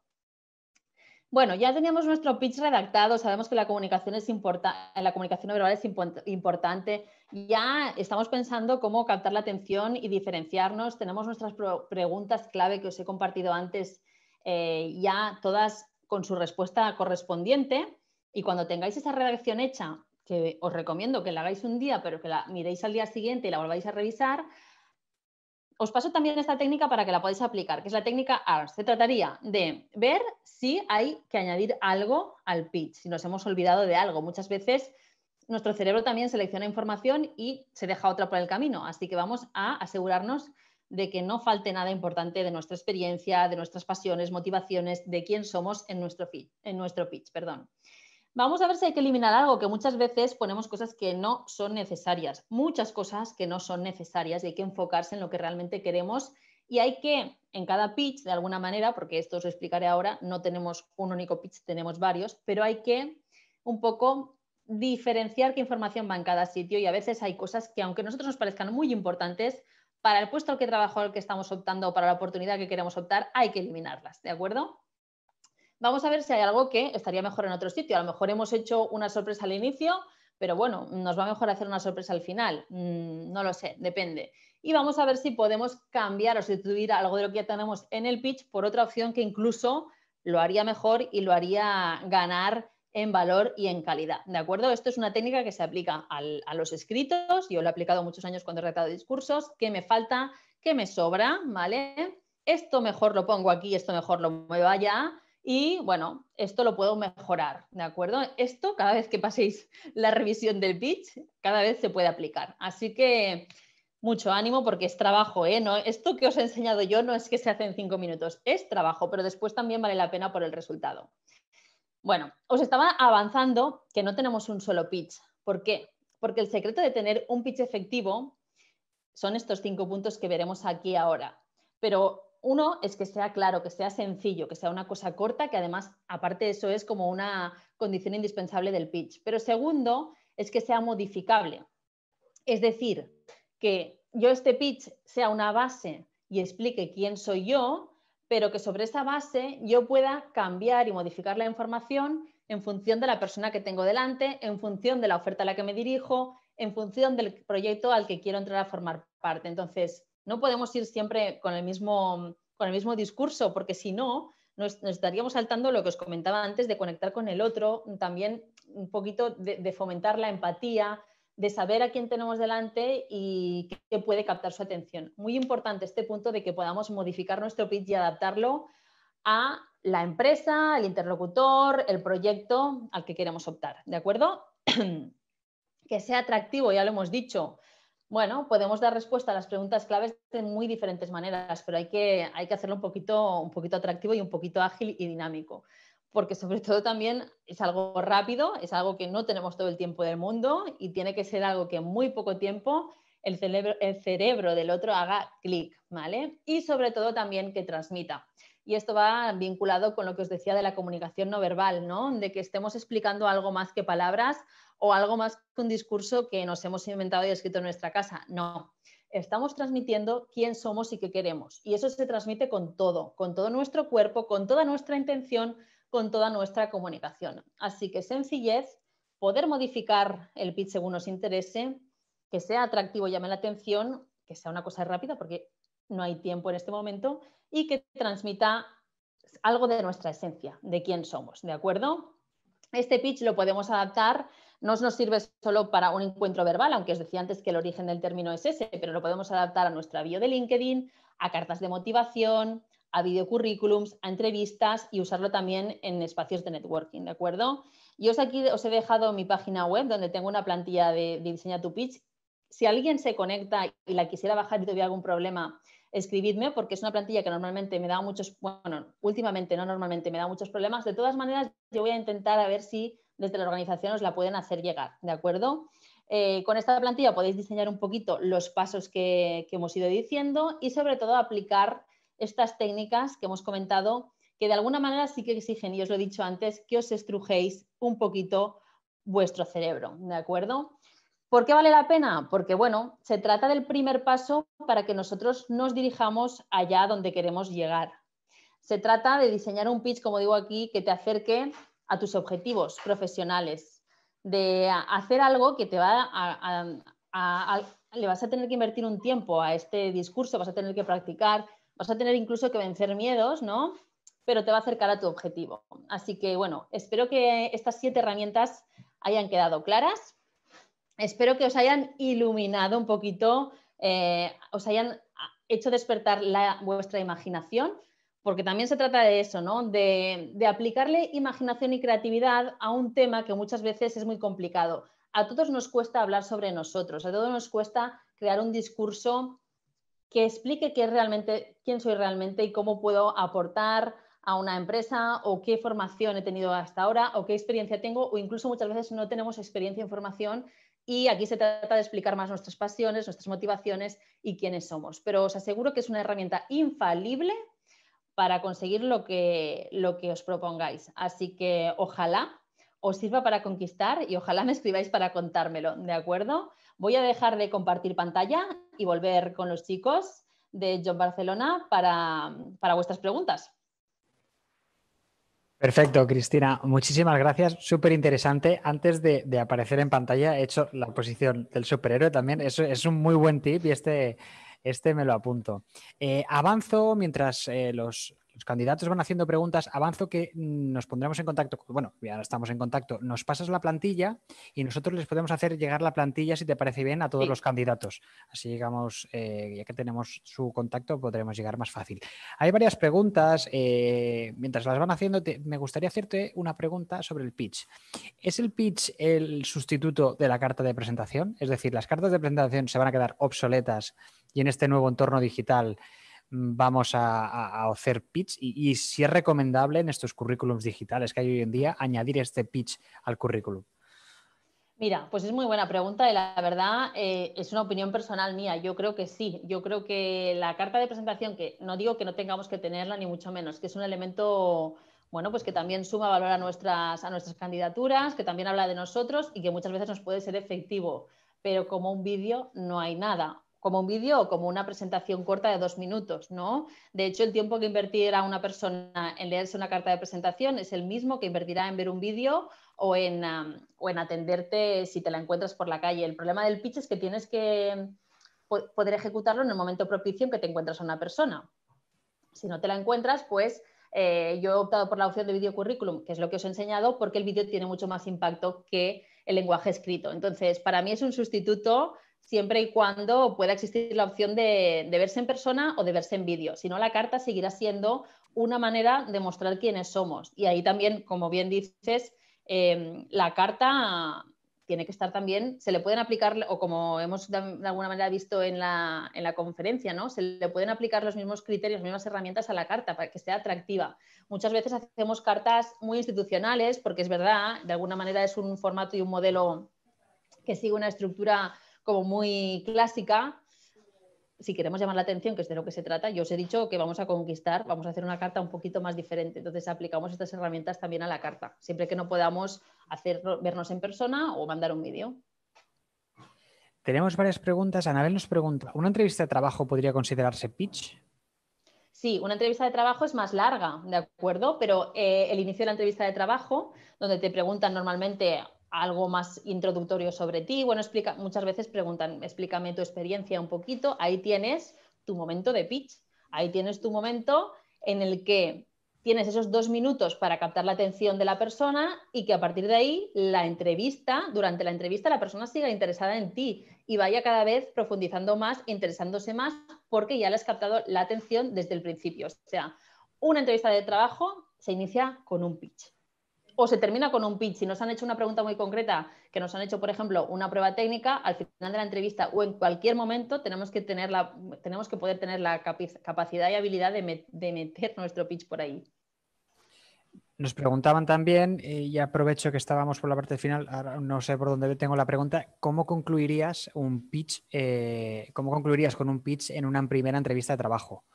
Bueno, ya teníamos nuestro pitch redactado, sabemos que la comunicación no verbal es importante. Ya estamos pensando cómo captar la atención y diferenciarnos. Tenemos nuestras preguntas clave que os he compartido antes, ya todas con su respuesta correspondiente. Y cuando tengáis esa redacción hecha, que os recomiendo que la hagáis un día, pero que la miréis al día siguiente y la volváis a revisar, os paso también esta técnica para que la podáis aplicar, que es la técnica ARS. Se trataría de ver si hay que añadir algo al pitch, si nos hemos olvidado de algo. Muchas veces nuestro cerebro también selecciona información y se deja otra por el camino. Así que vamos a asegurarnos de que no falte nada importante de nuestra experiencia, de nuestras pasiones, motivaciones, de quién somos en nuestro pitch. Vamos a ver si hay que eliminar algo, que muchas veces ponemos cosas que no son necesarias, muchas cosas que no son necesarias y hay que enfocarse en lo que realmente queremos y hay que, en cada pitch, de alguna manera, porque esto os lo explicaré ahora, no tenemos un único pitch, tenemos varios, pero hay que un poco diferenciar qué información va en cada sitio y a veces hay cosas que, aunque a nosotros nos parezcan muy importantes, para el puesto al que estamos optando o para la oportunidad que queremos optar, hay que eliminarlas, ¿de acuerdo? Vamos a ver si hay algo que estaría mejor en otro sitio. A lo mejor hemos hecho una sorpresa al inicio, pero bueno, nos va mejor hacer una sorpresa al final. No lo sé, depende. y vamos a ver si podemos cambiar o sustituir algo de lo que ya tenemos en el pitch por otra opción que incluso lo haría mejor y lo haría ganar en valor y en calidad, ¿de acuerdo? Esto es una técnica que se aplica a los escritos, yo lo he aplicado muchos años cuando he redactado discursos, ¿qué me falta? ¿Qué me sobra? ¿Vale? Esto mejor lo pongo aquí, esto mejor lo muevo allá y, bueno, esto lo puedo mejorar, ¿de acuerdo? Esto, cada vez que paséis la revisión del pitch, cada vez se puede aplicar. Así que mucho ánimo porque es trabajo, ¿eh? No, esto que os he enseñado yo no es que se hace en 5 minutos, es trabajo, pero después también vale la pena por el resultado. Bueno, os estaba avanzando que no tenemos un solo pitch. ¿Por qué? Porque el secreto de tener un pitch efectivo son estos 5 puntos que veremos aquí ahora. Pero uno es que sea claro, que sea sencillo, que sea una cosa corta, que además, aparte de eso, es como una condición indispensable del pitch. Pero segundo, es que sea modificable. Es decir, que yo este pitch sea una base y explique quién soy yo, pero que sobre esa base yo pueda cambiar y modificar la información en función de la persona que tengo delante, en función de la oferta a la que me dirijo, en función del proyecto al que quiero entrar a formar parte. Entonces, no podemos ir siempre con el mismo discurso, porque si no, nos estaríamos saltando lo que os comentaba antes de conectar con el otro, también un poquito de fomentar la empatía, de saber a quién tenemos delante y qué puede captar su atención. Muy importante este punto de que podamos modificar nuestro pitch y adaptarlo a la empresa, el interlocutor, el proyecto al que queremos optar, ¿de acuerdo? Que sea atractivo, ya lo hemos dicho. Bueno, podemos dar respuesta a las preguntas claves de muy diferentes maneras, pero hay que hacerlo un poquito atractivo y un poquito ágil y dinámico. Porque sobre todo también es algo rápido, es algo que no tenemos todo el tiempo del mundo y tiene que ser algo que en muy poco tiempo el cerebro del otro haga clic, ¿vale? Y sobre todo también que transmita. Y esto va vinculado con lo que os decía de la comunicación no verbal, ¿no? De que estemos explicando algo más que palabras o algo más que un discurso que nos hemos inventado y escrito en nuestra casa. No, estamos transmitiendo quién somos y qué queremos. Y eso se transmite con todo nuestro cuerpo, con toda nuestra intención, con toda nuestra comunicación. Así que sencillez, poder modificar el pitch según nos interese, que sea atractivo y llame la atención, que sea una cosa rápida porque no hay tiempo en este momento y que transmita algo de nuestra esencia, de quién somos, ¿de acuerdo? Este pitch lo podemos adaptar, no nos sirve solo para un encuentro verbal, aunque os decía antes que el origen del término es ese, pero lo podemos adaptar a nuestra bio de LinkedIn, a cartas de motivación, a videocurrículums, a entrevistas y usarlo también en espacios de networking, ¿de acuerdo? Yo aquí os he dejado mi página web donde tengo una plantilla de Diseña tu Pitch. Si alguien se conecta y la quisiera bajar y tuviera algún problema, escribidme porque es una plantilla que normalmente me da muchos, bueno, últimamente no normalmente me da muchos problemas. De todas maneras, yo voy a intentar a ver si desde la organización os la pueden hacer llegar, ¿de acuerdo? Con esta plantilla podéis diseñar un poquito los pasos que hemos ido diciendo y sobre todo aplicar estas técnicas que hemos comentado que de alguna manera sí que exigen, y os lo he dicho antes, que os estrujéis un poquito vuestro cerebro, ¿de acuerdo? ¿Por qué vale la pena? Porque, bueno, se trata del primer paso para que nosotros nos dirijamos allá donde queremos llegar. Se trata de diseñar un pitch, como digo aquí, que te acerque a tus objetivos profesionales, de hacer algo que te va le vas a tener que invertir un tiempo a este discurso, vas a tener que practicar, vas a tener incluso que vencer miedos, ¿no? Pero te va a acercar a tu objetivo. Así que, bueno, espero que estas 7 herramientas hayan quedado claras. Espero que os hayan iluminado un poquito, os hayan hecho despertar vuestra imaginación, porque también se trata de eso, ¿no? De aplicarle imaginación y creatividad a un tema que muchas veces es muy complicado. A todos nos cuesta hablar sobre nosotros, a todos nos cuesta crear un discurso que explique quién soy realmente y cómo puedo aportar a una empresa o qué formación he tenido hasta ahora o qué experiencia tengo o incluso muchas veces no tenemos experiencia en formación y aquí se trata de explicar más nuestras pasiones, nuestras motivaciones y quiénes somos. Pero os aseguro que es una herramienta infalible para conseguir lo que os propongáis. Así que ojalá os sirva para conquistar y ojalá me escribáis para contármelo, ¿de acuerdo? Voy a dejar de compartir pantalla y volver con los chicos de Job Barcelona para vuestras preguntas. Perfecto, Cristina. Muchísimas gracias. Súper interesante. Antes de aparecer en pantalla he hecho la posición del superhéroe también. Eso es un muy buen tip y Este me lo apunto. Avanzo mientras los candidatos van haciendo preguntas, avanzo que nos pondremos en contacto, bueno, ya estamos en contacto, nos pasas la plantilla y nosotros les podemos hacer llegar la plantilla, si te parece bien, a todos los candidatos. Así llegamos, ya que tenemos su contacto, podremos llegar más fácil. Hay varias preguntas, mientras las van haciendo, me gustaría hacerte una pregunta sobre el pitch. ¿Es el pitch el sustituto de la carta de presentación? Es decir, ¿las cartas de presentación se van a quedar obsoletas y en este nuevo entorno digital vamos a hacer pitch? Y si es recomendable en estos currículums digitales que hay hoy en día añadir este pitch al currículum. Mira, pues es muy buena pregunta y la verdad es una opinión personal mía. Yo creo que sí. Yo creo que la carta de presentación, que no digo que no tengamos que tenerla ni mucho menos, que es un elemento, bueno, pues que también suma valor a nuestras candidaturas, que también habla de nosotros y que muchas veces nos puede ser efectivo. Pero como un vídeo no hay nada. Como un vídeo o como una presentación corta de 2 minutos, ¿no? De hecho, el tiempo que invertirá una persona en leerse una carta de presentación es el mismo que invertirá en ver un vídeo o en atenderte si te la encuentras por la calle. El problema del pitch es que tienes que poder ejecutarlo en el momento propicio en que te encuentras a una persona. Si no te la encuentras, pues yo he optado por la opción de video currículum, que es lo que os he enseñado, porque el vídeo tiene mucho más impacto que el lenguaje escrito. Entonces, para mí es un sustituto siempre y cuando pueda existir la opción de verse en persona o de verse en vídeo. Si no, la carta seguirá siendo una manera de mostrar quiénes somos. Y ahí también, como bien dices, la carta tiene que estar también, se le pueden aplicar, o como hemos de alguna manera visto en la conferencia, ¿no? Se le pueden aplicar los mismos criterios, las mismas herramientas a la carta para que sea atractiva. Muchas veces hacemos cartas muy institucionales porque es verdad, de alguna manera es un formato y un modelo que sigue una estructura como muy clásica. Si queremos llamar la atención, que es de lo que se trata, yo os he dicho que vamos a conquistar, vamos a hacer una carta un poquito más diferente. Entonces aplicamos estas herramientas también a la carta, siempre que no podamos vernos en persona o mandar un vídeo. Tenemos varias preguntas. Anabel nos pregunta, ¿una entrevista de trabajo podría considerarse pitch? Sí, una entrevista de trabajo es más larga, ¿de acuerdo? Pero el inicio de la entrevista de trabajo, donde te preguntan normalmente algo más introductorio sobre ti, bueno, muchas veces preguntan, explícame tu experiencia un poquito, ahí tienes tu momento de pitch, ahí tienes tu momento en el que tienes esos 2 minutos para captar la atención de la persona y que a partir de ahí durante la entrevista la persona siga interesada en ti y vaya cada vez profundizando más, interesándose más, porque ya le has captado la atención desde el principio. O sea, una entrevista de trabajo se inicia con un pitch o se termina con un pitch. Si nos han hecho una pregunta muy concreta, que nos han hecho, por ejemplo, una prueba técnica, al final de la entrevista o en cualquier momento tenemos que poder tener la capacidad y habilidad de meter nuestro pitch por ahí. Nos preguntaban también, y aprovecho que estábamos por la parte final, ahora no sé por dónde tengo la pregunta, ¿cómo concluirías un pitch? ¿Cómo concluirías con un pitch en una primera entrevista de trabajo?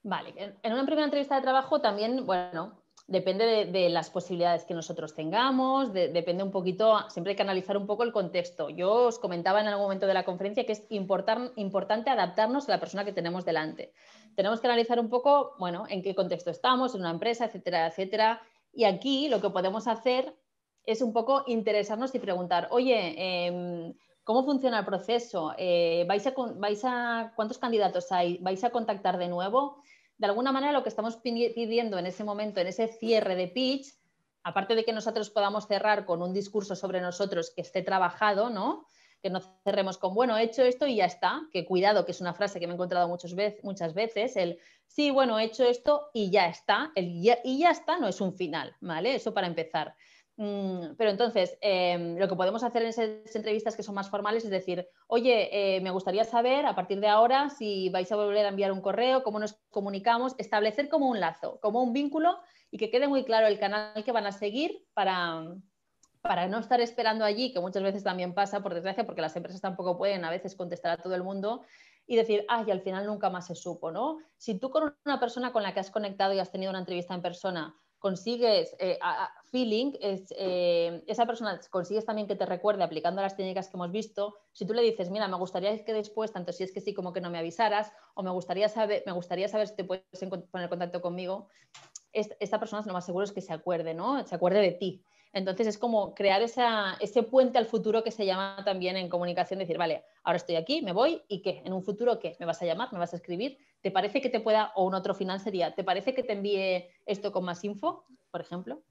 Vale, en una primera entrevista de trabajo también, bueno, depende de las posibilidades que nosotros tengamos, depende un poquito, siempre hay que analizar un poco el contexto. Yo os comentaba en algún momento de la conferencia que es importante adaptarnos a la persona que tenemos delante. Tenemos que analizar un poco, bueno, en qué contexto estamos, en una empresa, etcétera, etcétera. Y aquí lo que podemos hacer es un poco interesarnos y preguntar, oye, ¿cómo funciona el proceso? ¿Cuántos candidatos hay? ¿Vais a contactar de nuevo? De alguna manera lo que estamos pidiendo en ese momento, en ese cierre de pitch, aparte de que nosotros podamos cerrar con un discurso sobre nosotros que esté trabajado, ¿no? Que no cerremos con, bueno, he hecho esto y ya está, que cuidado, que es una frase que me he encontrado muchas veces, el sí, bueno, he hecho esto y ya está, y ya está no es un final, ¿vale? Eso para empezar. Pero entonces, lo que podemos hacer en esas entrevistas que son más formales es decir, oye, me gustaría saber a partir de ahora si vais a volver a enviar un correo, cómo nos comunicamos, establecer como un lazo, como un vínculo y que quede muy claro el canal que van a seguir para no estar esperando allí, que muchas veces también pasa, por desgracia, porque las empresas tampoco pueden a veces contestar a todo el mundo y decir, y al final nunca más se supo, ¿no? Si tú con una persona con la que has conectado y has tenido una entrevista en persona consigues feeling, esa persona consigues también que te recuerde aplicando las técnicas que hemos visto. Si tú le dices, mira, me gustaría que después, tanto si es que sí como que no me avisaras, o me gustaría saber si te puedes poner en contacto conmigo, esta persona lo más seguro es que se acuerde, ¿no? Se acuerde de ti. Entonces es como crear ese puente al futuro que se llama también en comunicación, decir, vale, ahora estoy aquí, me voy, ¿y qué? ¿En un futuro qué? ¿Me vas a llamar? ¿Me vas a escribir? ¿Te parece que te pueda, o un otro final sería, ¿te parece que te envíe esto con más info, por ejemplo?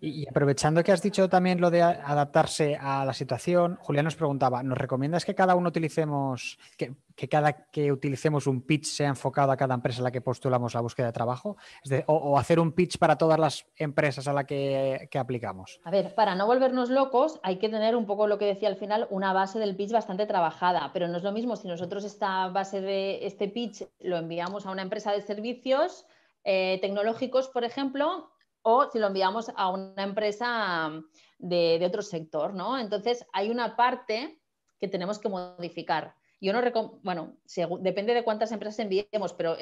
Y aprovechando que has dicho también lo de adaptarse a la situación, Julián nos preguntaba, ¿nos recomiendas que cada uno utilicemos, que utilicemos un pitch sea enfocado a cada empresa a la que postulamos la búsqueda de trabajo? O hacer un pitch para todas las empresas a las que aplicamos. A ver, para no volvernos locos hay que tener un poco lo que decía al final, una base del pitch bastante trabajada, pero no es lo mismo si nosotros esta base de este pitch lo enviamos a una empresa de servicios tecnológicos, por ejemplo, o si lo enviamos a una empresa de otro sector, ¿no? Entonces hay una parte que tenemos que modificar. Yo no bueno, depende de cuántas empresas enviemos, pero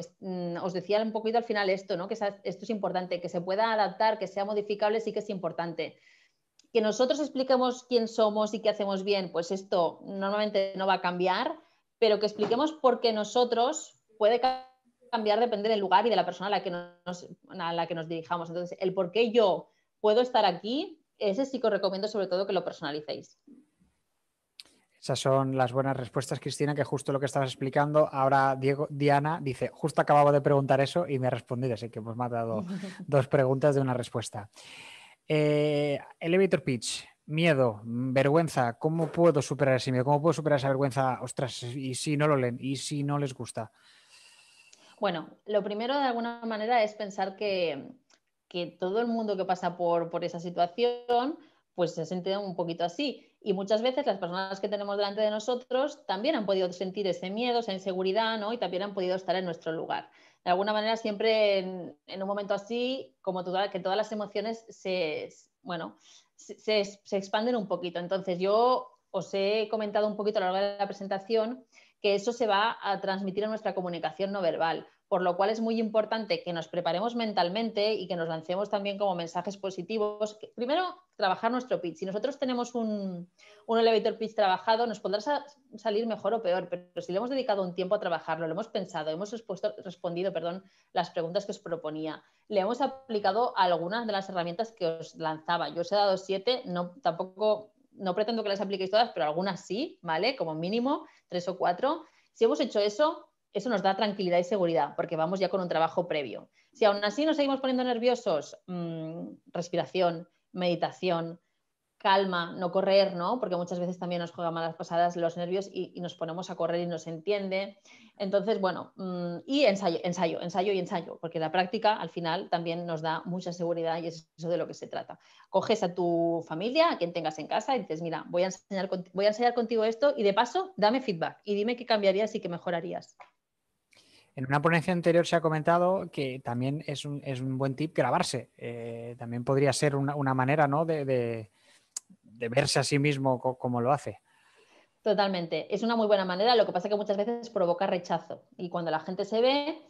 os decía un poquito al final esto, ¿no? Que esto es importante, que se pueda adaptar, que sea modificable, sí que es importante. Que nosotros expliquemos quién somos y qué hacemos bien, pues esto normalmente no va a cambiar, pero que expliquemos por qué nosotros puede cambiar, depende del lugar y de la persona a la que nos dirijamos. Entonces, el por qué yo puedo estar aquí, ese sí que os recomiendo sobre todo que lo personalicéis. Esas son las buenas respuestas, Cristina, que justo lo que estabas explicando. Ahora Diana dice, justo acababa de preguntar eso y me ha respondido, así que hemos matado 2 preguntas de una respuesta. Elevator pitch, miedo, vergüenza, ¿cómo puedo superar ese miedo? ¿Cómo puedo superar esa vergüenza? Ostras, ¿y si no lo leen? ¿Y si no les gusta? Bueno, lo primero de alguna manera es pensar que todo el mundo que pasa por esa situación pues se siente un poquito así. Y muchas veces las personas que tenemos delante de nosotros también han podido sentir ese miedo, esa inseguridad, ¿no? Y también han podido estar en nuestro lugar. De alguna manera siempre en un momento así, como que todas las emociones se expanden un poquito. Entonces yo os he comentado un poquito a lo largo de la presentación que eso se va a transmitir en nuestra comunicación no verbal, por lo cual es muy importante que nos preparemos mentalmente y que nos lancemos también como mensajes positivos. Primero, trabajar nuestro pitch. Si nosotros tenemos un elevator pitch trabajado, nos podrá salir mejor o peor, pero si le hemos dedicado un tiempo a trabajarlo, lo hemos pensado, hemos respondido las preguntas que os proponía, le hemos aplicado algunas de las herramientas que os lanzaba. Yo os he dado 7, no pretendo que las apliquéis todas, pero algunas sí, ¿vale? Como mínimo 3 o 4. Si hemos hecho eso nos da tranquilidad y seguridad, porque vamos ya con un trabajo previo. Si aún así nos seguimos poniendo nerviosos, respiración, meditación, calma, no correr, ¿no? Porque muchas veces también nos juegan malas pasadas los nervios y nos ponemos a correr y no se entiende. Entonces, bueno, y ensayo, porque la práctica al final también nos da mucha seguridad y es eso de lo que se trata. Coges a tu familia, a quien tengas en casa y dices, mira, voy a enseñar contigo esto y de paso dame feedback y dime qué cambiarías y qué mejorarías. En una ponencia anterior se ha comentado que también es un buen tip grabarse. También podría ser una manera, ¿no? de verse a sí mismo como lo hace. Totalmente. Es una muy buena manera. Lo que pasa es que muchas veces provoca rechazo. Y cuando la gente se ve,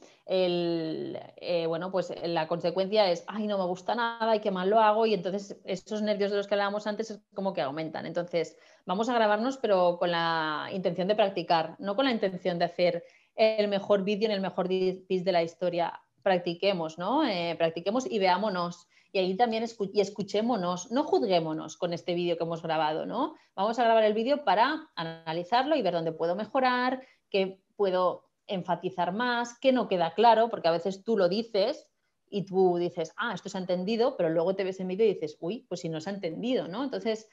pues la consecuencia es, ay, no me gusta nada y qué mal lo hago. Y entonces esos nervios de los que hablábamos antes es como que aumentan. Entonces vamos a grabarnos, pero con la intención de practicar, no con la intención de hacer el mejor vídeo en el mejor pitch de la historia. Practiquemos, ¿no? Practiquemos y veámonos. Y ahí también escuchémonos, no juzguémonos con este vídeo que hemos grabado, ¿no? Vamos a grabar el vídeo para analizarlo y ver dónde puedo mejorar, qué puedo enfatizar más, qué no queda claro, porque a veces tú lo dices y tú dices, esto se ha entendido, pero luego te ves en vídeo y dices, uy, pues si no se ha entendido, ¿no? Entonces,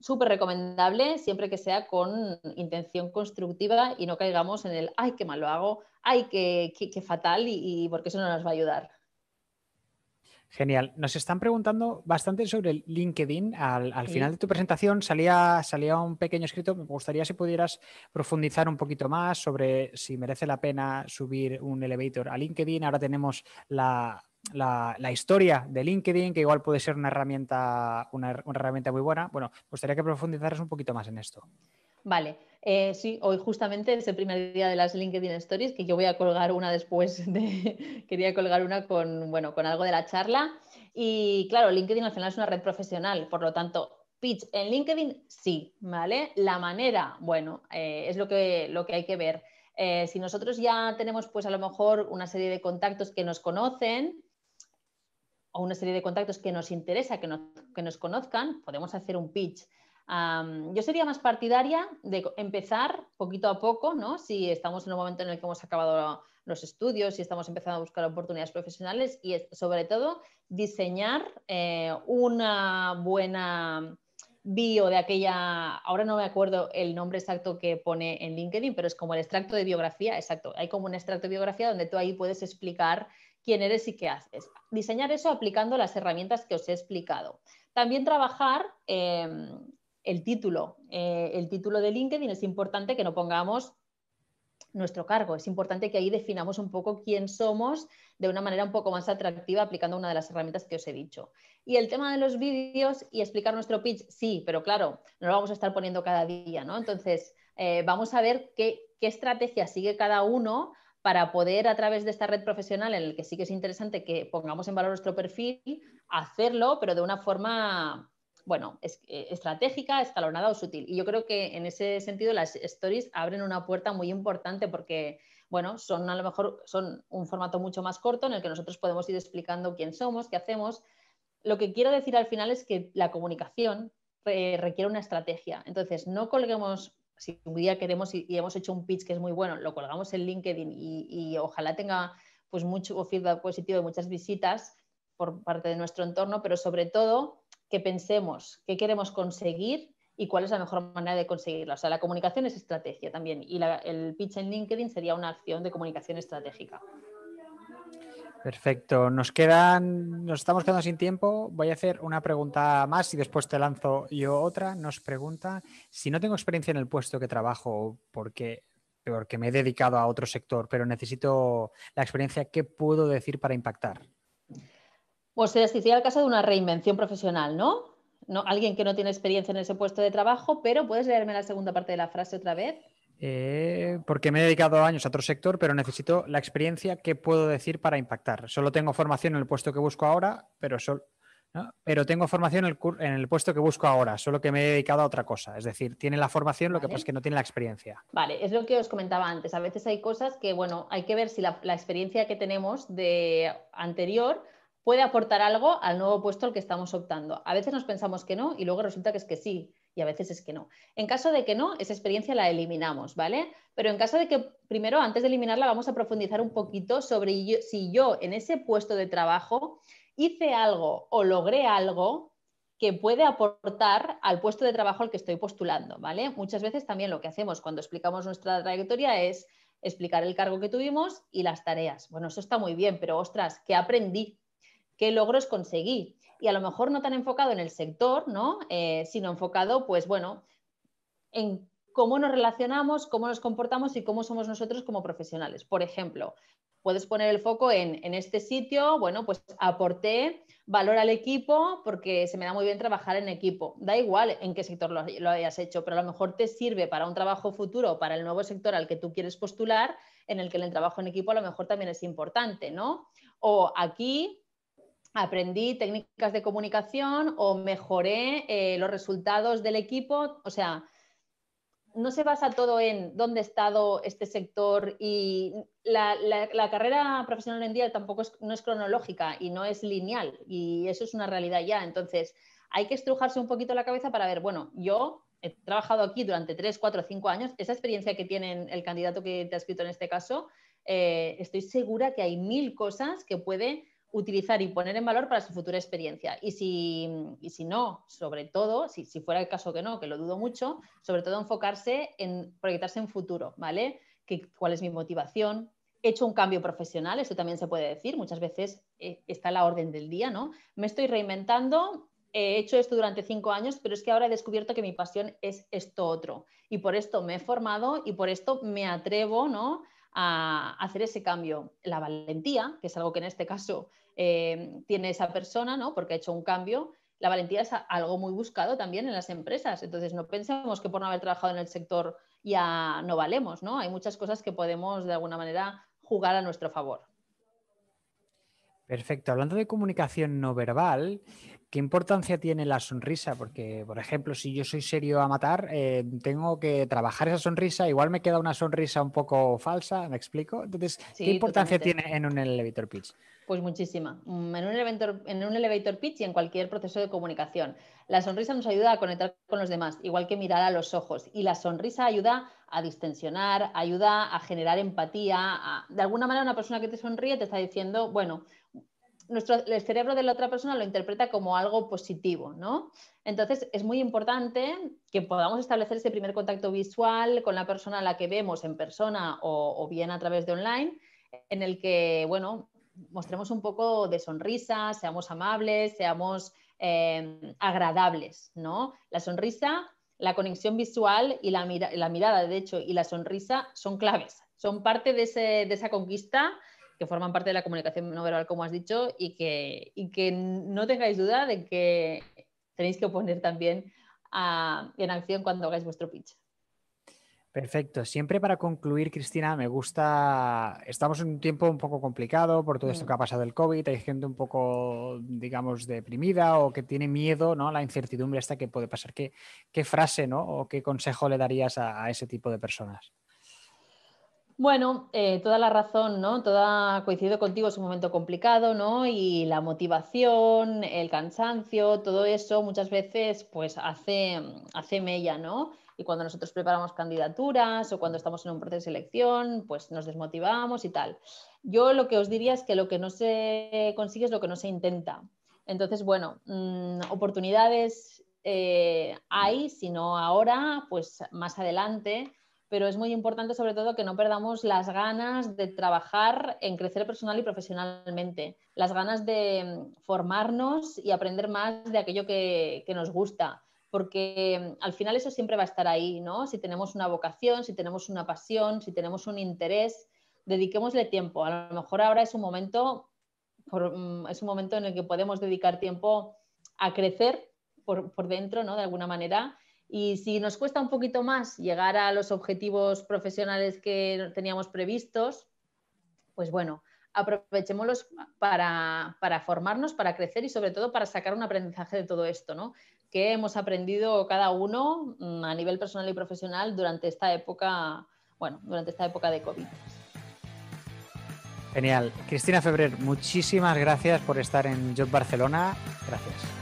súper recomendable siempre que sea con intención constructiva y no caigamos en el, ay, qué mal lo hago, ay, qué fatal y porque eso no nos va a ayudar. Genial. Nos están preguntando bastante sobre el LinkedIn. Al ¿Sí? final de tu presentación salía un pequeño escrito. Me gustaría si pudieras profundizar un poquito más sobre si merece la pena subir un elevator a LinkedIn. Ahora tenemos la historia de LinkedIn, que igual puede ser una herramienta muy buena. Bueno, me gustaría que profundizaras un poquito más en esto. Vale, sí, hoy justamente es el primer día de las LinkedIn Stories, que yo voy a colgar una quería colgar una con algo de la charla. Y claro, LinkedIn al final es una red profesional, por lo tanto, pitch en LinkedIn sí, ¿vale? La manera, bueno, es lo que hay que ver. Si nosotros ya tenemos pues a lo mejor una serie de contactos que nos conocen, o una serie de contactos que nos interesa que nos conozcan, podemos hacer un pitch. Yo sería más partidaria de empezar poquito a poco, ¿no? Si estamos en un momento en el que hemos acabado los estudios, si estamos empezando a buscar oportunidades profesionales y sobre todo diseñar una buena bio de aquella, ahora no me acuerdo el nombre exacto que pone en LinkedIn, pero es como el extracto de biografía, exacto, hay como un extracto de biografía donde tú ahí puedes explicar quién eres y qué haces. Diseñar eso aplicando las herramientas que os he explicado. También trabajar el título de LinkedIn. Es importante que no pongamos nuestro cargo, es importante que ahí definamos un poco quién somos de una manera un poco más atractiva aplicando una de las herramientas que os he dicho. Y el tema de los vídeos y explicar nuestro pitch, sí, pero claro, no lo vamos a estar poniendo cada día, ¿no? Entonces, vamos a ver qué estrategia sigue cada uno para poder, a través de esta red profesional en el que sí que es interesante que pongamos en valor nuestro perfil, hacerlo, pero de una forma, bueno, estratégica, escalonada o sutil. Y yo creo que en ese sentido las stories abren una puerta muy importante porque, bueno, a lo mejor son un formato mucho más corto en el que nosotros podemos ir explicando quién somos, qué hacemos. Lo que quiero decir al final es que la comunicación requiere una estrategia. Entonces, no colguemos, si un día queremos y hemos hecho un pitch que es muy bueno, lo colgamos en LinkedIn y ojalá tenga pues mucho feedback positivo y muchas visitas por parte de nuestro entorno, pero sobre todo que pensemos qué queremos conseguir y cuál es la mejor manera de conseguirla. O sea, la comunicación es estrategia también y el pitch en LinkedIn sería una acción de comunicación estratégica. Perfecto. Nos estamos quedando sin tiempo. Voy a hacer una pregunta más y después te lanzo yo otra. Nos pregunta, si no tengo experiencia en el puesto que trabajo porque me he dedicado a otro sector, pero necesito la experiencia, ¿qué puedo decir para impactar? Pues sería el caso de una reinvención profesional, ¿no? Alguien que no tiene experiencia en ese puesto de trabajo, pero ¿puedes leerme la segunda parte de la frase otra vez? Porque me he dedicado años a otro sector, pero necesito la experiencia, ¿qué puedo decir para impactar? Solo tengo formación en el puesto que busco ahora, pero tengo formación en el puesto que busco ahora, solo que me he dedicado a otra cosa. Es decir, tiene la formación, lo que pasa es que no tiene la experiencia. Vale, es lo que os comentaba antes. A veces hay cosas que, bueno, hay que ver si la experiencia que tenemos de anterior puede aportar algo al nuevo puesto al que estamos optando. A veces nos pensamos que no y luego resulta que es que sí y a veces es que no. En caso de que no, esa experiencia la eliminamos, ¿vale? Pero en caso de que primero, antes de eliminarla, vamos a profundizar un poquito sobre si yo en ese puesto de trabajo hice algo o logré algo que puede aportar al puesto de trabajo al que estoy postulando, ¿vale? Muchas veces también lo que hacemos cuando explicamos nuestra trayectoria es explicar el cargo que tuvimos y las tareas. Bueno, eso está muy bien, pero ostras, ¿qué aprendí? ¿Qué logros conseguí? Y a lo mejor no tan enfocado en el sector, ¿no? Sino enfocado, pues bueno, en cómo nos relacionamos, cómo nos comportamos y cómo somos nosotros como profesionales. Por ejemplo, puedes poner el foco en este sitio, bueno, pues aporté valor al equipo porque se me da muy bien trabajar en equipo. Da igual en qué sector lo hayas hecho, pero a lo mejor te sirve para un trabajo futuro, para el nuevo sector al que tú quieres postular, en el que el trabajo en equipo a lo mejor también es importante, ¿no? O aquí aprendí técnicas de comunicación o mejoré los resultados del equipo, o sea, no se basa todo en dónde ha estado este sector y la carrera profesional hoy en día tampoco no es cronológica y no es lineal y eso es una realidad ya. Entonces, hay que estrujarse un poquito la cabeza para ver, bueno, yo he trabajado aquí durante 3, 4, 5 años, esa experiencia que tiene el candidato que te ha escrito en este caso, estoy segura que hay 1000 cosas que puede utilizar y poner en valor para su futura experiencia. Y si no, sobre todo, si fuera el caso que no, que lo dudo mucho, sobre todo enfocarse en proyectarse en futuro, ¿vale? ¿Cuál es mi motivación? He hecho un cambio profesional, eso también se puede decir, muchas veces está a la orden del día, ¿no? Me estoy reinventando, he hecho esto durante 5 años, pero es que ahora he descubierto que mi pasión es esto otro. Y por esto me he formado y por esto me atrevo, ¿no?, a hacer ese cambio. La valentía, que es algo que en este caso tiene esa persona, ¿no?, porque ha hecho un cambio. La valentía es algo muy buscado también en las empresas. Entonces, no pensemos que por no haber trabajado en el sector ya no valemos, ¿no? Hay muchas cosas que podemos, de alguna manera, jugar a nuestro favor. Perfecto. Hablando de comunicación no verbal, ¿qué importancia tiene la sonrisa? Porque, por ejemplo, si yo soy serio a matar, tengo que trabajar esa sonrisa. Igual me queda una sonrisa un poco falsa, ¿me explico? Entonces, ¿qué Sí, importancia totalmente. tiene en un elevator pitch? Pues muchísima. En un elevator pitch y en cualquier proceso de comunicación. La sonrisa nos ayuda a conectar con los demás, igual que mirar a los ojos. Y la sonrisa ayuda a distensionar, ayuda a generar empatía. De alguna manera, una persona que te sonríe te está diciendo, bueno, el cerebro de la otra persona lo interpreta como algo positivo, ¿no? Entonces, es muy importante que podamos establecer ese primer contacto visual con la persona a la que vemos en persona o bien a través de online, en el que, bueno, mostremos un poco de sonrisa, seamos amables, seamos agradables, ¿no? La sonrisa, la conexión visual y la mirada, de hecho, y la sonrisa son claves, son parte de esa conquista que forman parte de la comunicación no verbal, como has dicho, y que no tengáis duda de que tenéis que poner también en acción cuando hagáis vuestro pitch. Perfecto. Siempre para concluir, Cristina, me gusta, estamos en un tiempo un poco complicado por todo esto que ha pasado el COVID, hay gente un poco, digamos, deprimida o que tiene miedo, ¿no? La incertidumbre esta que puede pasar. ¿Qué frase, ¿no? O qué consejo le darías a ese tipo de personas? Bueno, toda la razón, ¿no? Coincido contigo, es un momento complicado, ¿no? Y la motivación, el cansancio, todo eso muchas veces pues hace mella, ¿no? Y cuando nosotros preparamos candidaturas o cuando estamos en un proceso de selección, pues nos desmotivamos y tal. Yo lo que os diría es que lo que no se consigue es lo que no se intenta. Entonces, bueno, oportunidades hay, si no ahora, pues más adelante, pero es muy importante sobre todo que no perdamos las ganas de trabajar en crecer personal y profesionalmente, las ganas de formarnos y aprender más de aquello que nos gusta, porque al final eso siempre va a estar ahí, ¿no? Si tenemos una vocación, si tenemos una pasión, si tenemos un interés, dediquémosle tiempo. A lo mejor ahora es un momento en el que podemos dedicar tiempo a crecer por dentro, ¿no? De alguna manera. Y si nos cuesta un poquito más llegar a los objetivos profesionales que teníamos previstos, pues bueno, aprovechémoslos para formarnos, para crecer y sobre todo para sacar un aprendizaje de todo esto, ¿no? Que hemos aprendido cada uno a nivel personal y profesional durante esta época, durante esta época de COVID. Genial. Cristina Febrer, muchísimas gracias por estar en Job Barcelona. Gracias.